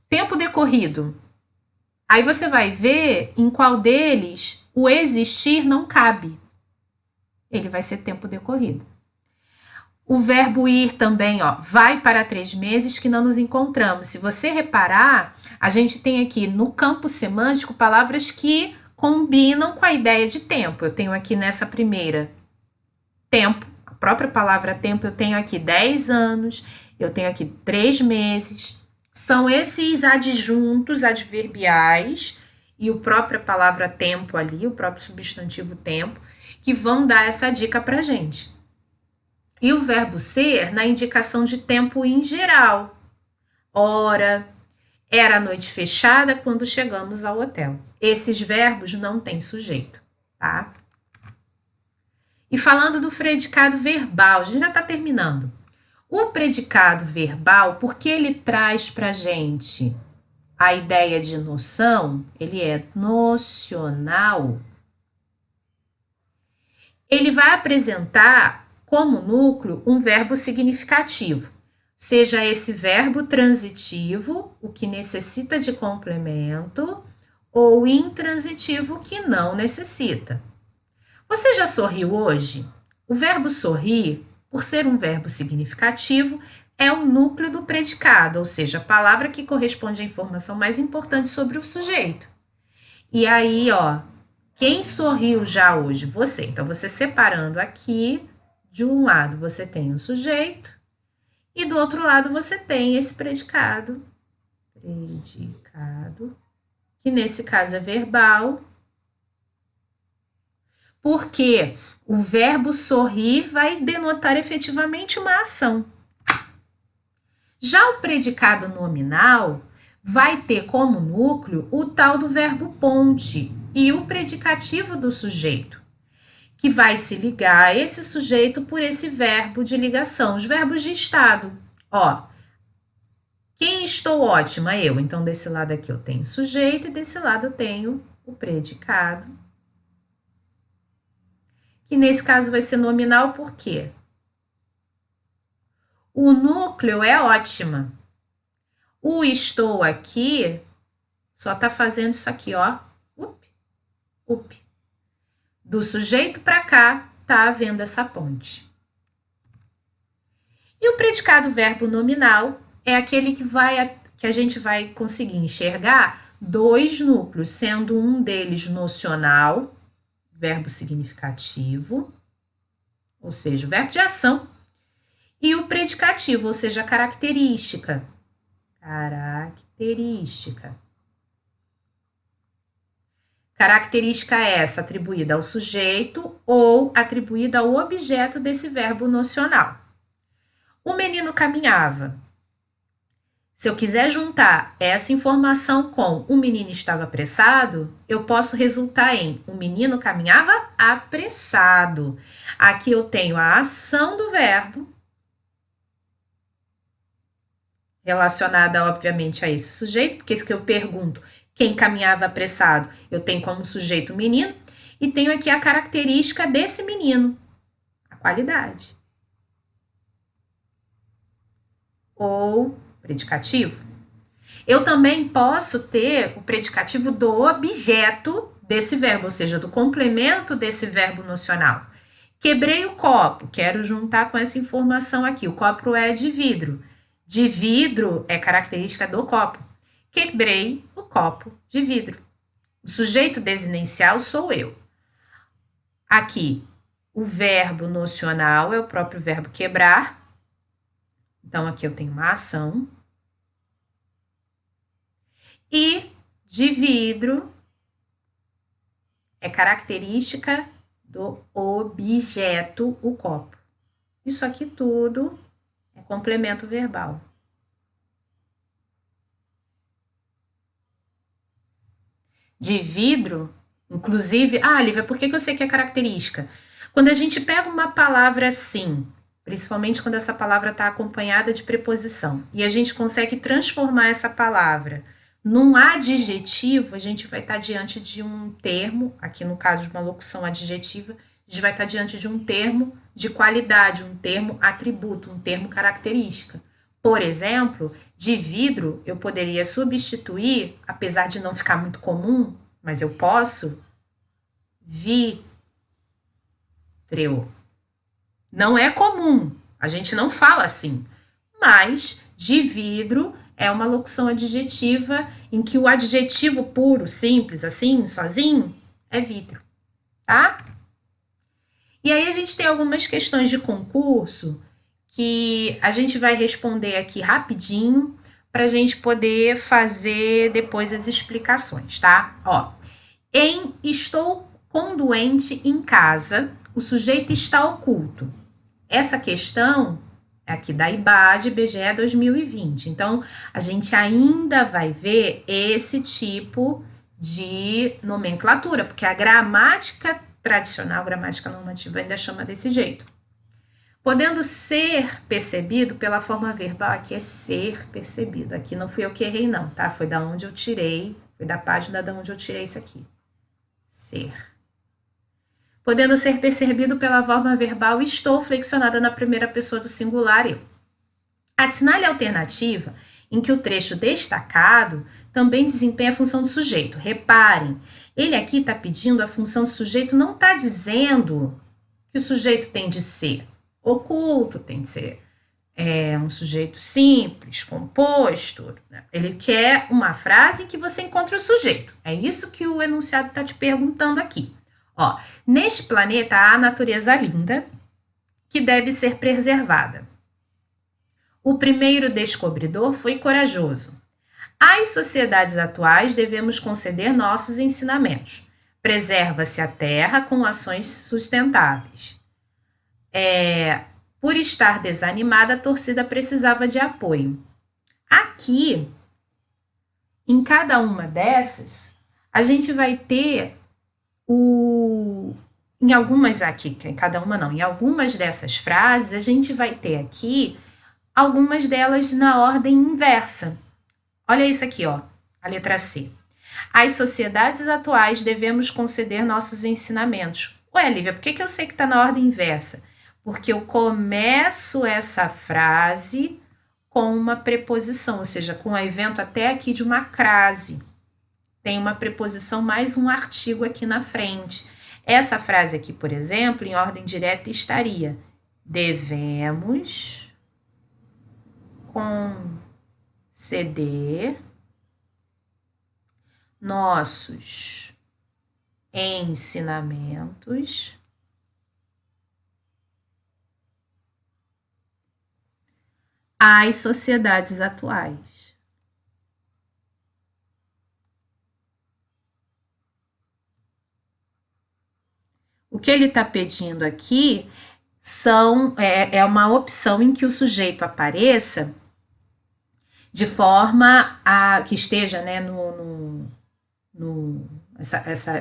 tempo decorrido? Aí você vai ver em qual deles o existir não cabe. Ele vai ser tempo decorrido. O verbo ir também, ó, vai para 3 meses que não nos encontramos. Se você reparar, a gente tem aqui no campo semântico palavras que combinam com a ideia de tempo. Eu tenho aqui nessa primeira tempo, a própria palavra tempo, eu tenho aqui 10 anos, eu tenho aqui 3 meses. São esses adjuntos adverbiais e a própria palavra tempo ali, o próprio substantivo tempo, que vão dar essa dica pra gente. E o verbo ser na indicação de tempo em geral. Ora, era a noite fechada quando chegamos ao hotel. Esses verbos não têm sujeito, tá? E falando do predicado verbal, a gente já está terminando. O predicado verbal, porque ele traz para a gente a ideia de noção, ele é nocional. Ele vai apresentar como núcleo um verbo significativo, seja esse verbo transitivo, o que necessita de complemento, ou intransitivo, que não necessita. Você já sorriu hoje? O verbo sorrir, por ser um verbo significativo, é o núcleo do predicado, ou seja, a palavra que corresponde à informação mais importante sobre o sujeito. E aí, ó, quem sorriu já hoje? Você. Então, você separando aqui, de um lado você tem o sujeito e do outro lado você tem esse predicado. Predicado, que nesse caso é verbal, porque o verbo sorrir vai denotar efetivamente uma ação. Já o predicado nominal vai ter como núcleo o tal do verbo ponte e o predicativo do sujeito, que vai se ligar a esse sujeito por esse verbo de ligação, os verbos de estado. Ó, quem estou ótima? Eu. Então, desse lado aqui eu tenho sujeito e desse lado eu tenho o predicado, que nesse caso vai ser nominal, por quê? O núcleo é ótima. O estou aqui só tá fazendo isso aqui, ó. Up. Do sujeito para cá tá havendo essa ponte. E o predicado verbo nominal é aquele que a gente vai conseguir enxergar dois núcleos, sendo um deles nocional, verbo significativo, ou seja, o verbo de ação, e o predicativo, ou seja, a característica. Característica essa atribuída ao sujeito ou atribuída ao objeto desse verbo nocional. O menino caminhava. Se eu quiser juntar essa informação com o menino estava apressado, eu posso resultar em o menino caminhava apressado. Aqui eu tenho a ação do verbo, relacionada, obviamente, a esse sujeito, porque isso que eu pergunto, quem caminhava apressado, eu tenho como sujeito o menino, e tenho aqui a característica desse menino, a qualidade. Ou predicativo. Eu também posso ter o predicativo do objeto desse verbo, ou seja, do complemento desse verbo nocional. Quebrei o copo, quero juntar com essa informação aqui, o copo é de vidro. De vidro é característica do copo. Quebrei o copo de vidro. O sujeito desinencial sou eu. Aqui, o verbo nocional é o próprio verbo quebrar. Então, aqui eu tenho uma ação. E de vidro é característica do objeto, o copo. Isso aqui tudo é complemento verbal. De vidro, inclusive... Lívia, por que eu sei que é característica? Quando a gente pega uma palavra assim, principalmente quando essa palavra está acompanhada de preposição, e a gente consegue transformar essa palavra num adjetivo, a gente vai estar diante de um termo, aqui no caso de uma locução adjetiva, a gente vai estar diante de um termo de qualidade, um termo atributo, um termo característica. Por exemplo, de vidro eu poderia substituir, apesar de não ficar muito comum, mas eu posso, vítreo. Não é comum, a gente não fala assim, mas de vidro é uma locução adjetiva em que o adjetivo puro, simples, assim, sozinho, é vidro, tá? E aí a gente tem algumas questões de concurso que a gente vai responder aqui rapidinho para a gente poder fazer depois as explicações, tá? Ó, estou com doente em casa, o sujeito está oculto. Essa questão é aqui da IBGE 2020. Então, a gente ainda vai ver esse tipo de nomenclatura, porque a gramática tradicional, gramática normativa ainda chama desse jeito. Podendo ser percebido pela forma verbal, aqui é ser percebido. Aqui não fui eu que errei não, tá? Foi da onde eu tirei, foi da página da onde eu tirei isso aqui. Ser. Podendo ser percebido pela forma verbal, estou flexionada na primeira pessoa do singular, eu. Assinale a alternativa em que o trecho destacado também desempenha a função do sujeito. Reparem, ele aqui está pedindo a função do sujeito, não está dizendo que o sujeito tem de ser oculto, tem de ser um sujeito simples, composto. Né? Ele quer uma frase em que você encontra o sujeito. É isso que o enunciado está te perguntando aqui. Ó, neste planeta há a natureza linda que deve ser preservada. O primeiro descobridor foi corajoso. Às sociedades atuais devemos conceder nossos ensinamentos. Preserva-se a terra com ações sustentáveis. Por estar desanimada, a torcida precisava de apoio. Aqui, em cada uma dessas, a gente vai ter em algumas aqui, em cada uma não, em algumas dessas frases, a gente vai ter aqui algumas delas na ordem inversa. Olha isso aqui, ó, a letra C. Às sociedades atuais devemos conceder nossos ensinamentos. Ué, Lívia, por que eu sei que está na ordem inversa? Porque eu começo essa frase com uma preposição, ou seja, com o evento até aqui de uma crase. Tem uma preposição mais um artigo aqui na frente. Essa frase aqui, por exemplo, em ordem direta estaria: devemos conceder nossos ensinamentos às sociedades atuais. O que ele está pedindo aqui é uma opção em que o sujeito apareça de forma que esteja, né,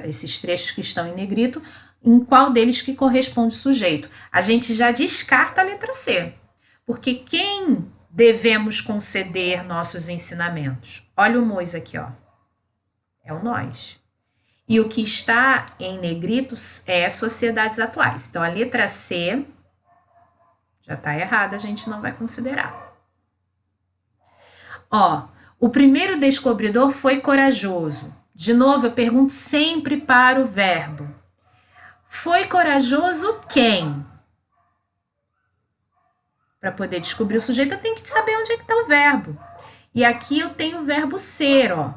esses trechos que estão em negrito, em qual deles que corresponde o sujeito. A gente já descarta a letra C, porque quem devemos conceder nossos ensinamentos? Olha o Mois aqui, ó. É o nós. E o que está em negrito é sociedades atuais. Então, a letra C já está errada, a gente não vai considerar. Ó, o primeiro descobridor foi corajoso. De novo, eu pergunto sempre para o verbo. Foi corajoso quem? Para poder descobrir o sujeito, eu tenho que saber onde é que está o verbo. E aqui eu tenho o verbo ser, ó.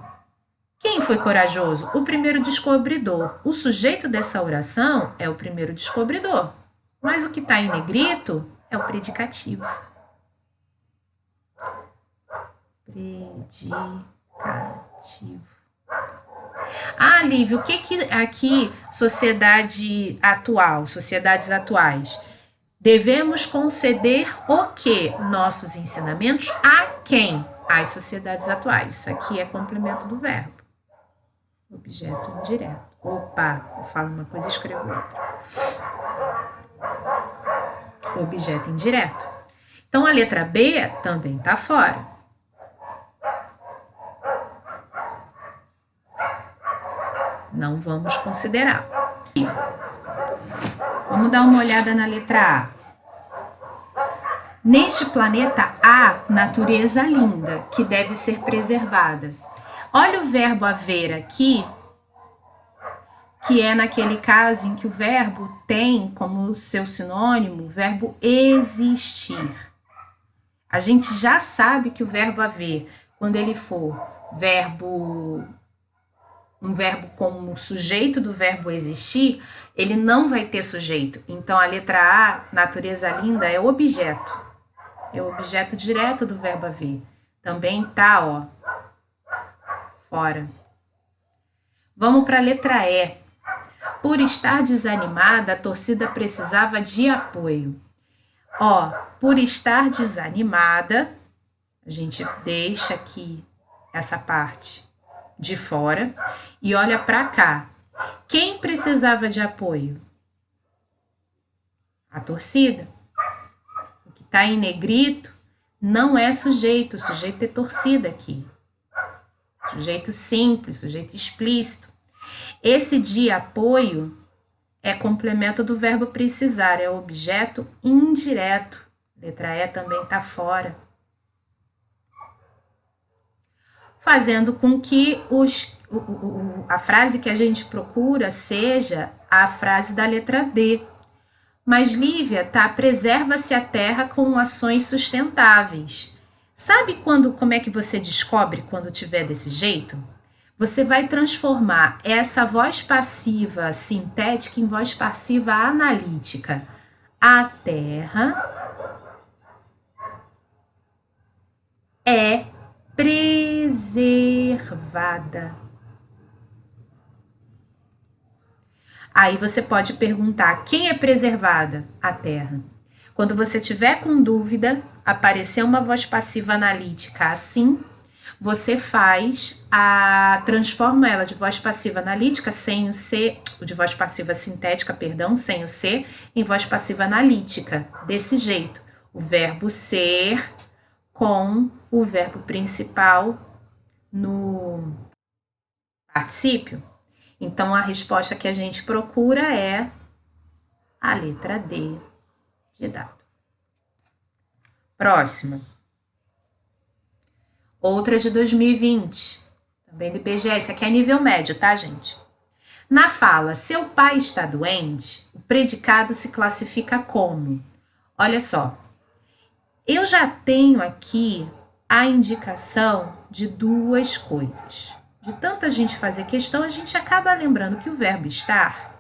Quem foi corajoso? O primeiro descobridor. O sujeito dessa oração é o primeiro descobridor. Mas o que está em negrito é o predicativo. Predicativo. Ah, Lívia, o que aqui sociedades atuais? Devemos conceder o quê? Nossos ensinamentos a quem? Às sociedades atuais. Isso aqui é complemento do verbo. Objeto indireto. Opa, eu falo uma coisa e escrevo outra. Objeto indireto. Então, a letra B também está fora. Não vamos considerar. Vamos dar uma olhada na letra A. Neste planeta há natureza linda, que deve ser preservada. Olha o verbo haver aqui, que é naquele caso em que o verbo tem como seu sinônimo o verbo existir. A gente já sabe que o verbo haver, quando ele for um verbo como sujeito do verbo existir, ele não vai ter sujeito. Então, a letra A, natureza linda, é objeto. É o objeto direto do verbo haver. Também tá, ó, fora. Vamos para a letra E. Por estar desanimada, a torcida precisava de apoio. Ó, por estar desanimada, a gente deixa aqui essa parte de fora e olha para cá. Quem precisava de apoio? A torcida. O que está em negrito não é sujeito, o sujeito é torcida aqui. Sujeito simples, sujeito explícito. Esse de apoio é complemento do verbo precisar, é objeto indireto. Letra E também está fora. Fazendo com que a frase que a gente procura seja a frase da letra D. Mas, Lívia, tá? Preserva-se a terra com ações sustentáveis. Sabe como é que você descobre quando tiver desse jeito? Você vai transformar essa voz passiva sintética em voz passiva analítica. A terra é preservada. Aí você pode perguntar, quem é preservada? A terra. Quando você tiver com dúvida, aparecer uma voz passiva analítica assim, você transforma ela de voz passiva analítica sem o C, de voz passiva sintética, perdão, sem o C, em voz passiva analítica, desse jeito. O verbo ser com o verbo principal no particípio. Então, a resposta que a gente procura é a letra D de dado. Próxima. Outra de 2020, também do IBGE. Essa aqui é nível médio, tá, gente? Na fala, seu pai está doente, o predicado se classifica como? Olha só, eu já tenho aqui a indicação de duas coisas. De tanta gente fazer questão, a gente acaba lembrando que o verbo estar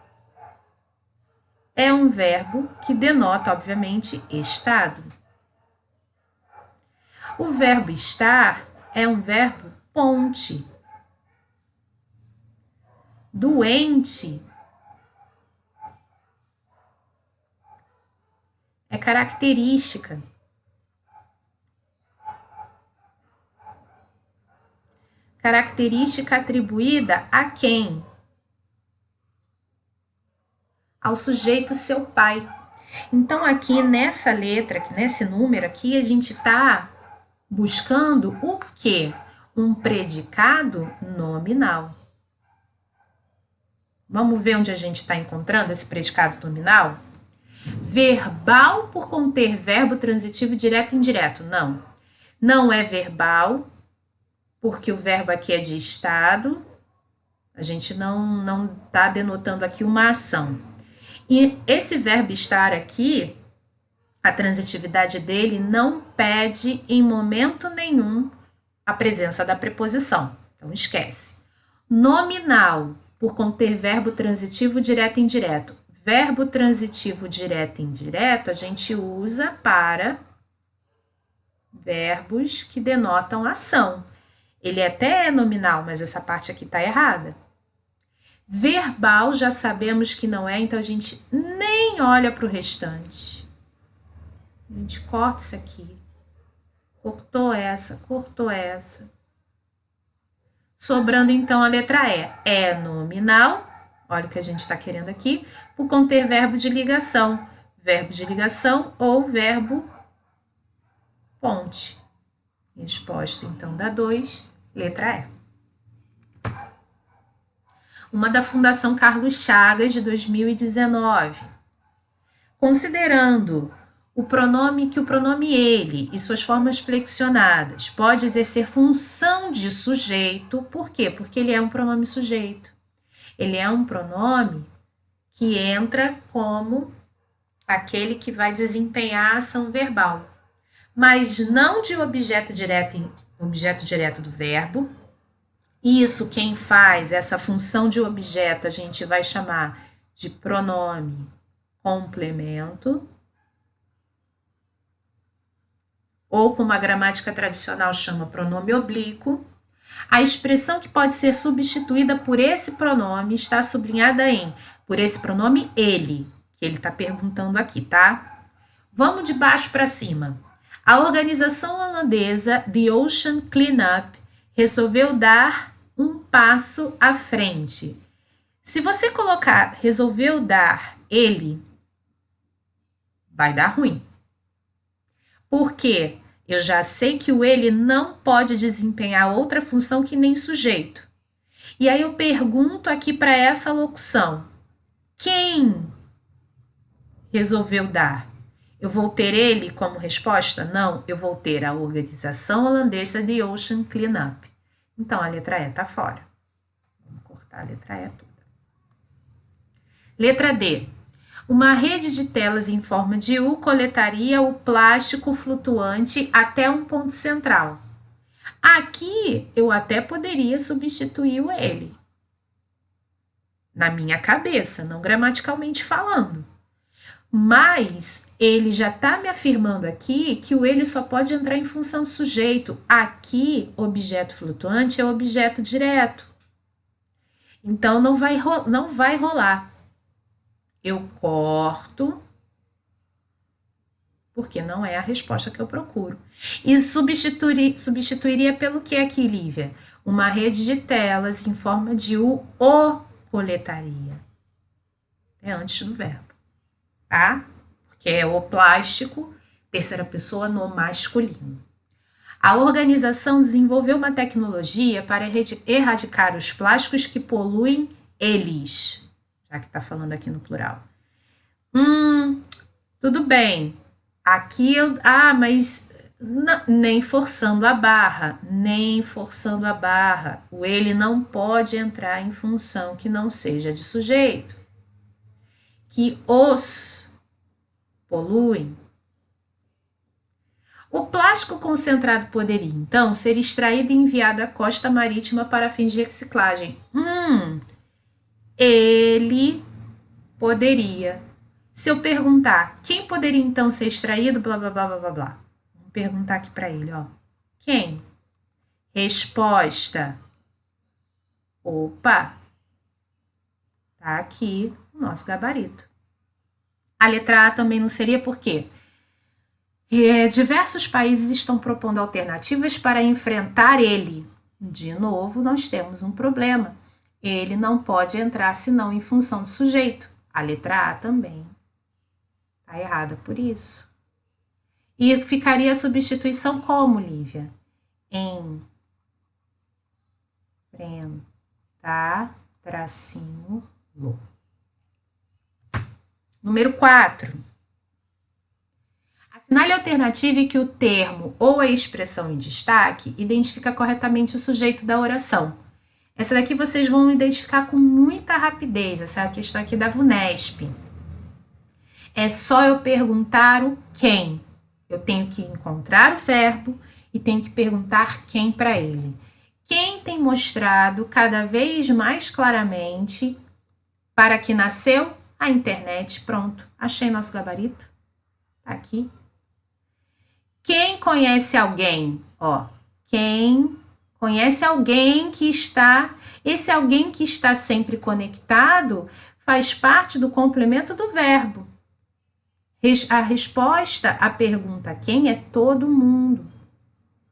é um verbo que denota, obviamente, estado. O verbo estar é um verbo ponte. Doente é característica. Característica atribuída a quem? Ao sujeito seu pai. Então, aqui nessa letra, aqui nesse número aqui, a gente está buscando o quê? Um predicado nominal. Vamos ver onde a gente está encontrando esse predicado nominal? Verbal por conter verbo transitivo direto e indireto. Não. Não é verbal, porque o verbo aqui é de estado. A gente não está denotando aqui uma ação. E esse verbo estar aqui, a transitividade dele não pede em momento nenhum a presença da preposição. Então, esquece. Nominal, por conter verbo transitivo direto e indireto. Verbo transitivo direto e indireto a gente usa para verbos que denotam ação. Ele até é nominal, mas essa parte aqui está errada. Verbal já sabemos que não é, então a gente nem olha para o restante. A gente corta isso aqui. Cortou essa, cortou essa. Sobrando então a letra E. É nominal, olha o que a gente está querendo aqui, por conter verbo de ligação. Verbo de ligação ou verbo ponte. Resposta então da 2, letra E. Uma da Fundação Carlos Chagas, de 2019. Considerando o pronome ele e suas formas flexionadas pode exercer função de sujeito, por quê? Porque ele é um pronome sujeito. Ele é um pronome que entra como aquele que vai desempenhar a ação verbal, mas não de objeto direto do verbo. Isso quem faz essa função de objeto a gente vai chamar de pronome complemento, ou como a gramática tradicional chama pronome oblíquo. A expressão que pode ser substituída por esse pronome está sublinhada por esse pronome ele, que ele está perguntando aqui, tá? Vamos de baixo para cima. A organização holandesa The Ocean Cleanup resolveu dar um passo à frente. Se você colocar resolveu dar ele, vai dar ruim. Por quê? Eu já sei que o ele não pode desempenhar outra função que nem sujeito. E aí eu pergunto aqui para essa locução: quem resolveu dar? Eu vou ter ele como resposta? Não, eu vou ter a Organização Holandesa de Ocean Cleanup. Então a letra E está fora. Vamos cortar a letra E toda. Letra D. Uma rede de telas em forma de U coletaria o plástico flutuante até um ponto central. Aqui eu até poderia substituir o ele. Na minha cabeça, não gramaticalmente falando. Mas ele já está me afirmando aqui que o ele só pode entrar em função do sujeito. Aqui, objeto flutuante é objeto direto. Então não vai rolar. Eu corto, porque não é a resposta que eu procuro. E substituiria pelo que aqui, Lívia? Uma rede de telas em forma de U, o coletaria. É antes do verbo, tá? Porque é o plástico, terceira pessoa no masculino. A organização desenvolveu uma tecnologia para erradicar os plásticos que poluem eles. Já que está falando aqui no plural. Tudo bem. Aqui eu. Mas nem forçando a barra. Nem forçando a barra. O ele não pode entrar em função que não seja de sujeito. Que os poluem. O plástico concentrado poderia, então, ser extraído e enviado à costa marítima para fins de reciclagem. Ele poderia. Se eu perguntar, quem poderia então ser extraído, blá, blá, blá, blá, blá, blá. Vamos perguntar aqui para ele, ó. Quem? Resposta. Opa. Tá aqui o nosso gabarito. A letra A também não seria por quê? Diversos países estão propondo alternativas para enfrentar ele. De novo, nós temos um problema. Ele não pode entrar senão em função do sujeito. A letra A também está errada por isso. E ficaria a substituição como, Lívia? Enfrentar, tracinho, lo. Número 4. Assinale a alternativa em que o termo ou a expressão em destaque identifica corretamente o sujeito da oração. Essa daqui vocês vão identificar com muita rapidez. Essa é a questão aqui da VUNESP. É só eu perguntar o quem. Eu tenho que encontrar o verbo e tenho que perguntar quem para ele. Quem tem mostrado cada vez mais claramente para que nasceu a internet. Pronto, achei nosso gabarito. Tá aqui. Quem conhece alguém? Ó, quem conhece alguém que está... Esse alguém que está sempre conectado faz parte do complemento do verbo. A resposta à pergunta quem é todo mundo.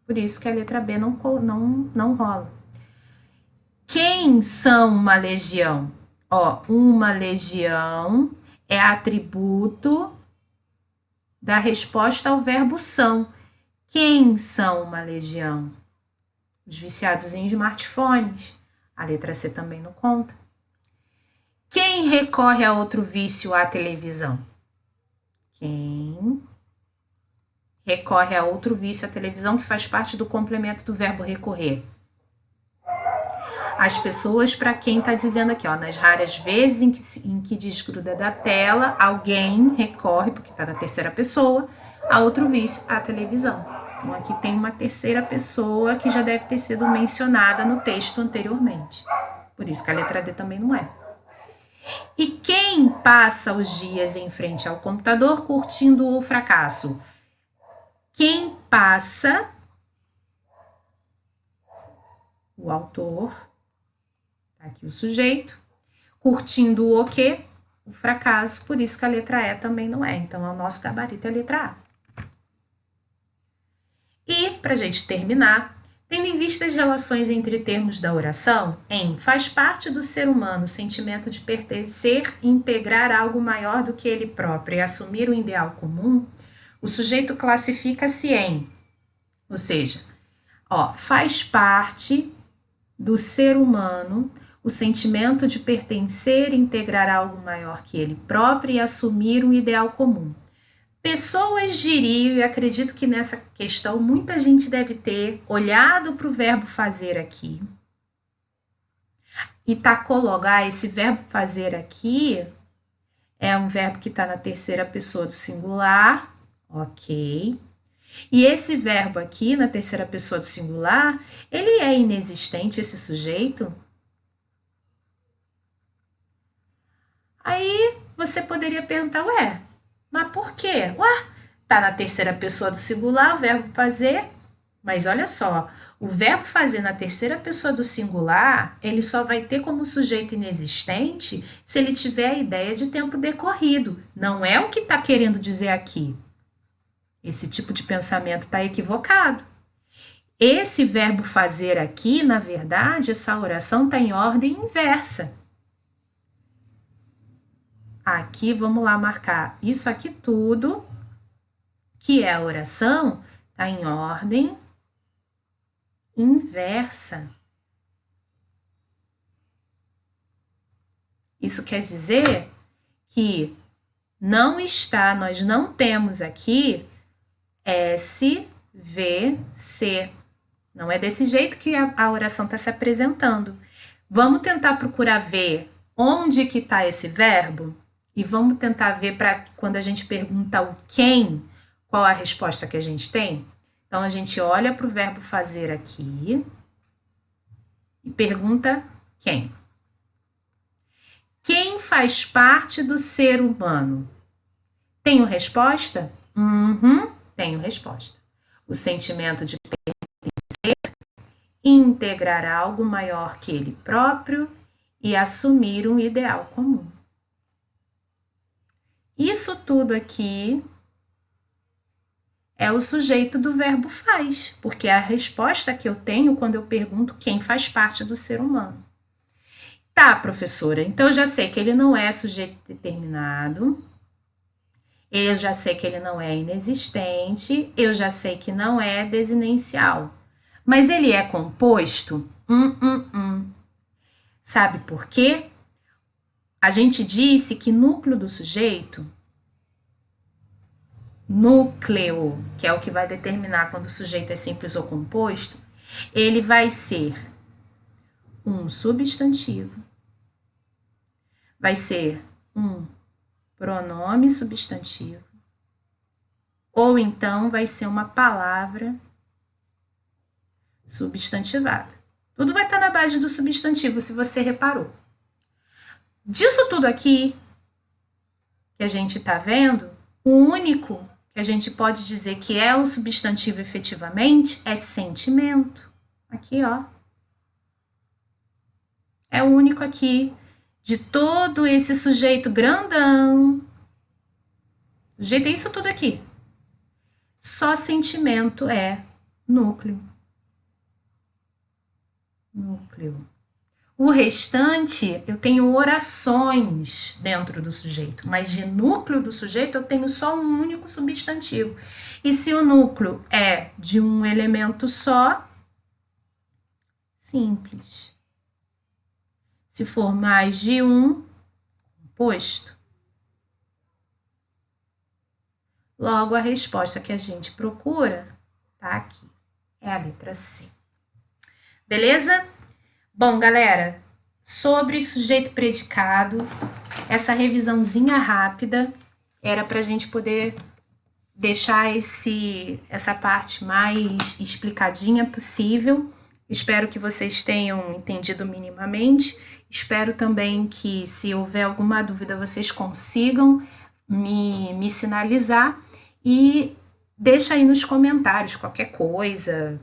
Por isso que a letra B não rola. Quem são uma legião? Ó, uma legião é atributo da resposta ao verbo são. Quem são uma legião? Os viciados em smartphones. A letra C também não conta. Quem recorre a outro vício à televisão? Quem recorre a outro vício à televisão que faz parte do complemento do verbo recorrer. As pessoas para quem está dizendo aqui, ó, nas raras vezes em que desgruda da tela, alguém recorre, porque está na terceira pessoa, a outro vício, a televisão. Então aqui tem uma terceira pessoa que já deve ter sido mencionada no texto anteriormente. Por isso que a letra D também não é. E quem passa os dias em frente ao computador curtindo o fracasso? Quem passa, o autor, tá aqui o sujeito, curtindo o quê? O fracasso, por isso que a letra E também não é. Então, o nosso gabarito é a letra A. E, para a gente terminar, Tendo em vista as relações entre termos da oração, faz parte do ser humano o sentimento de pertencer e integrar algo maior do que ele próprio e assumir um ideal comum, o sujeito classifica-se em, ou seja, faz parte do ser humano o sentimento de pertencer e integrar algo maior que ele próprio e assumir um ideal comum. Pessoas diriam, e acredito que nessa questão muita gente deve ter olhado para o verbo fazer aqui e colocar esse verbo fazer aqui é um verbo que está na terceira pessoa do singular, ok? E esse verbo aqui na terceira pessoa do singular, ele é inexistente, esse sujeito? Aí você poderia perguntar, mas por quê? Tá na terceira pessoa do singular, o verbo fazer, mas olha só, o verbo fazer na terceira pessoa do singular, ele só vai ter como sujeito inexistente se ele tiver a ideia de tempo decorrido. Não é o que está querendo dizer aqui. Esse tipo de pensamento está equivocado. Esse verbo fazer aqui, na verdade, essa oração está em ordem inversa. Aqui, vamos lá marcar isso aqui tudo, que é a oração, está em ordem inversa. Isso quer dizer que nós não temos aqui SVC. Não é desse jeito que a oração está se apresentando. Vamos tentar procurar ver onde que está esse verbo? E vamos tentar ver para quando a gente pergunta o quem, qual a resposta que a gente tem? Então, a gente olha para o verbo fazer aqui e pergunta quem. Quem faz parte do ser humano? Tenho resposta? Tenho resposta. O sentimento de pertencer, integrar algo maior que ele próprio e assumir um ideal comum. Isso tudo aqui é o sujeito do verbo faz, porque é a resposta que eu tenho quando eu pergunto quem faz parte do ser humano. Tá, professora, então eu já sei que ele não é sujeito determinado, eu já sei que ele não é inexistente, eu já sei que não é desinencial. Mas ele é composto? Sabe por quê? A gente disse que núcleo do sujeito, núcleo, que é o que vai determinar quando o sujeito é simples ou composto, ele vai ser um substantivo, vai ser um pronome substantivo, ou então vai ser uma palavra substantivada. Tudo vai estar na base do substantivo, se você reparou. Disso tudo aqui que a gente está vendo, o único que a gente pode dizer que é o substantivo efetivamente é sentimento. Aqui, ó. É o único aqui de todo esse sujeito grandão. Sujeito é isso tudo aqui. Só sentimento é núcleo. Núcleo. O restante, eu tenho orações dentro do sujeito, mas de núcleo do sujeito eu tenho só um único substantivo. E se o núcleo é de um elemento só, simples. Se for mais de um, composto. Logo, a resposta que a gente procura tá aqui. É a letra C. Beleza? Bom, galera, sobre sujeito predicado, essa revisãozinha rápida era para a gente poder deixar essa parte mais explicadinha possível. Espero que vocês tenham entendido minimamente. Espero também que, se houver alguma dúvida, vocês consigam me sinalizar e deixa aí nos comentários qualquer coisa.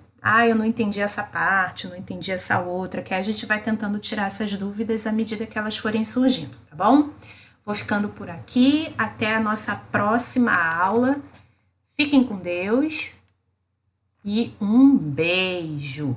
Eu não entendi essa parte, não entendi essa outra, que a gente vai tentando tirar essas dúvidas à medida que elas forem surgindo, tá bom? Vou ficando por aqui, até a nossa próxima aula. Fiquem com Deus. e um beijo.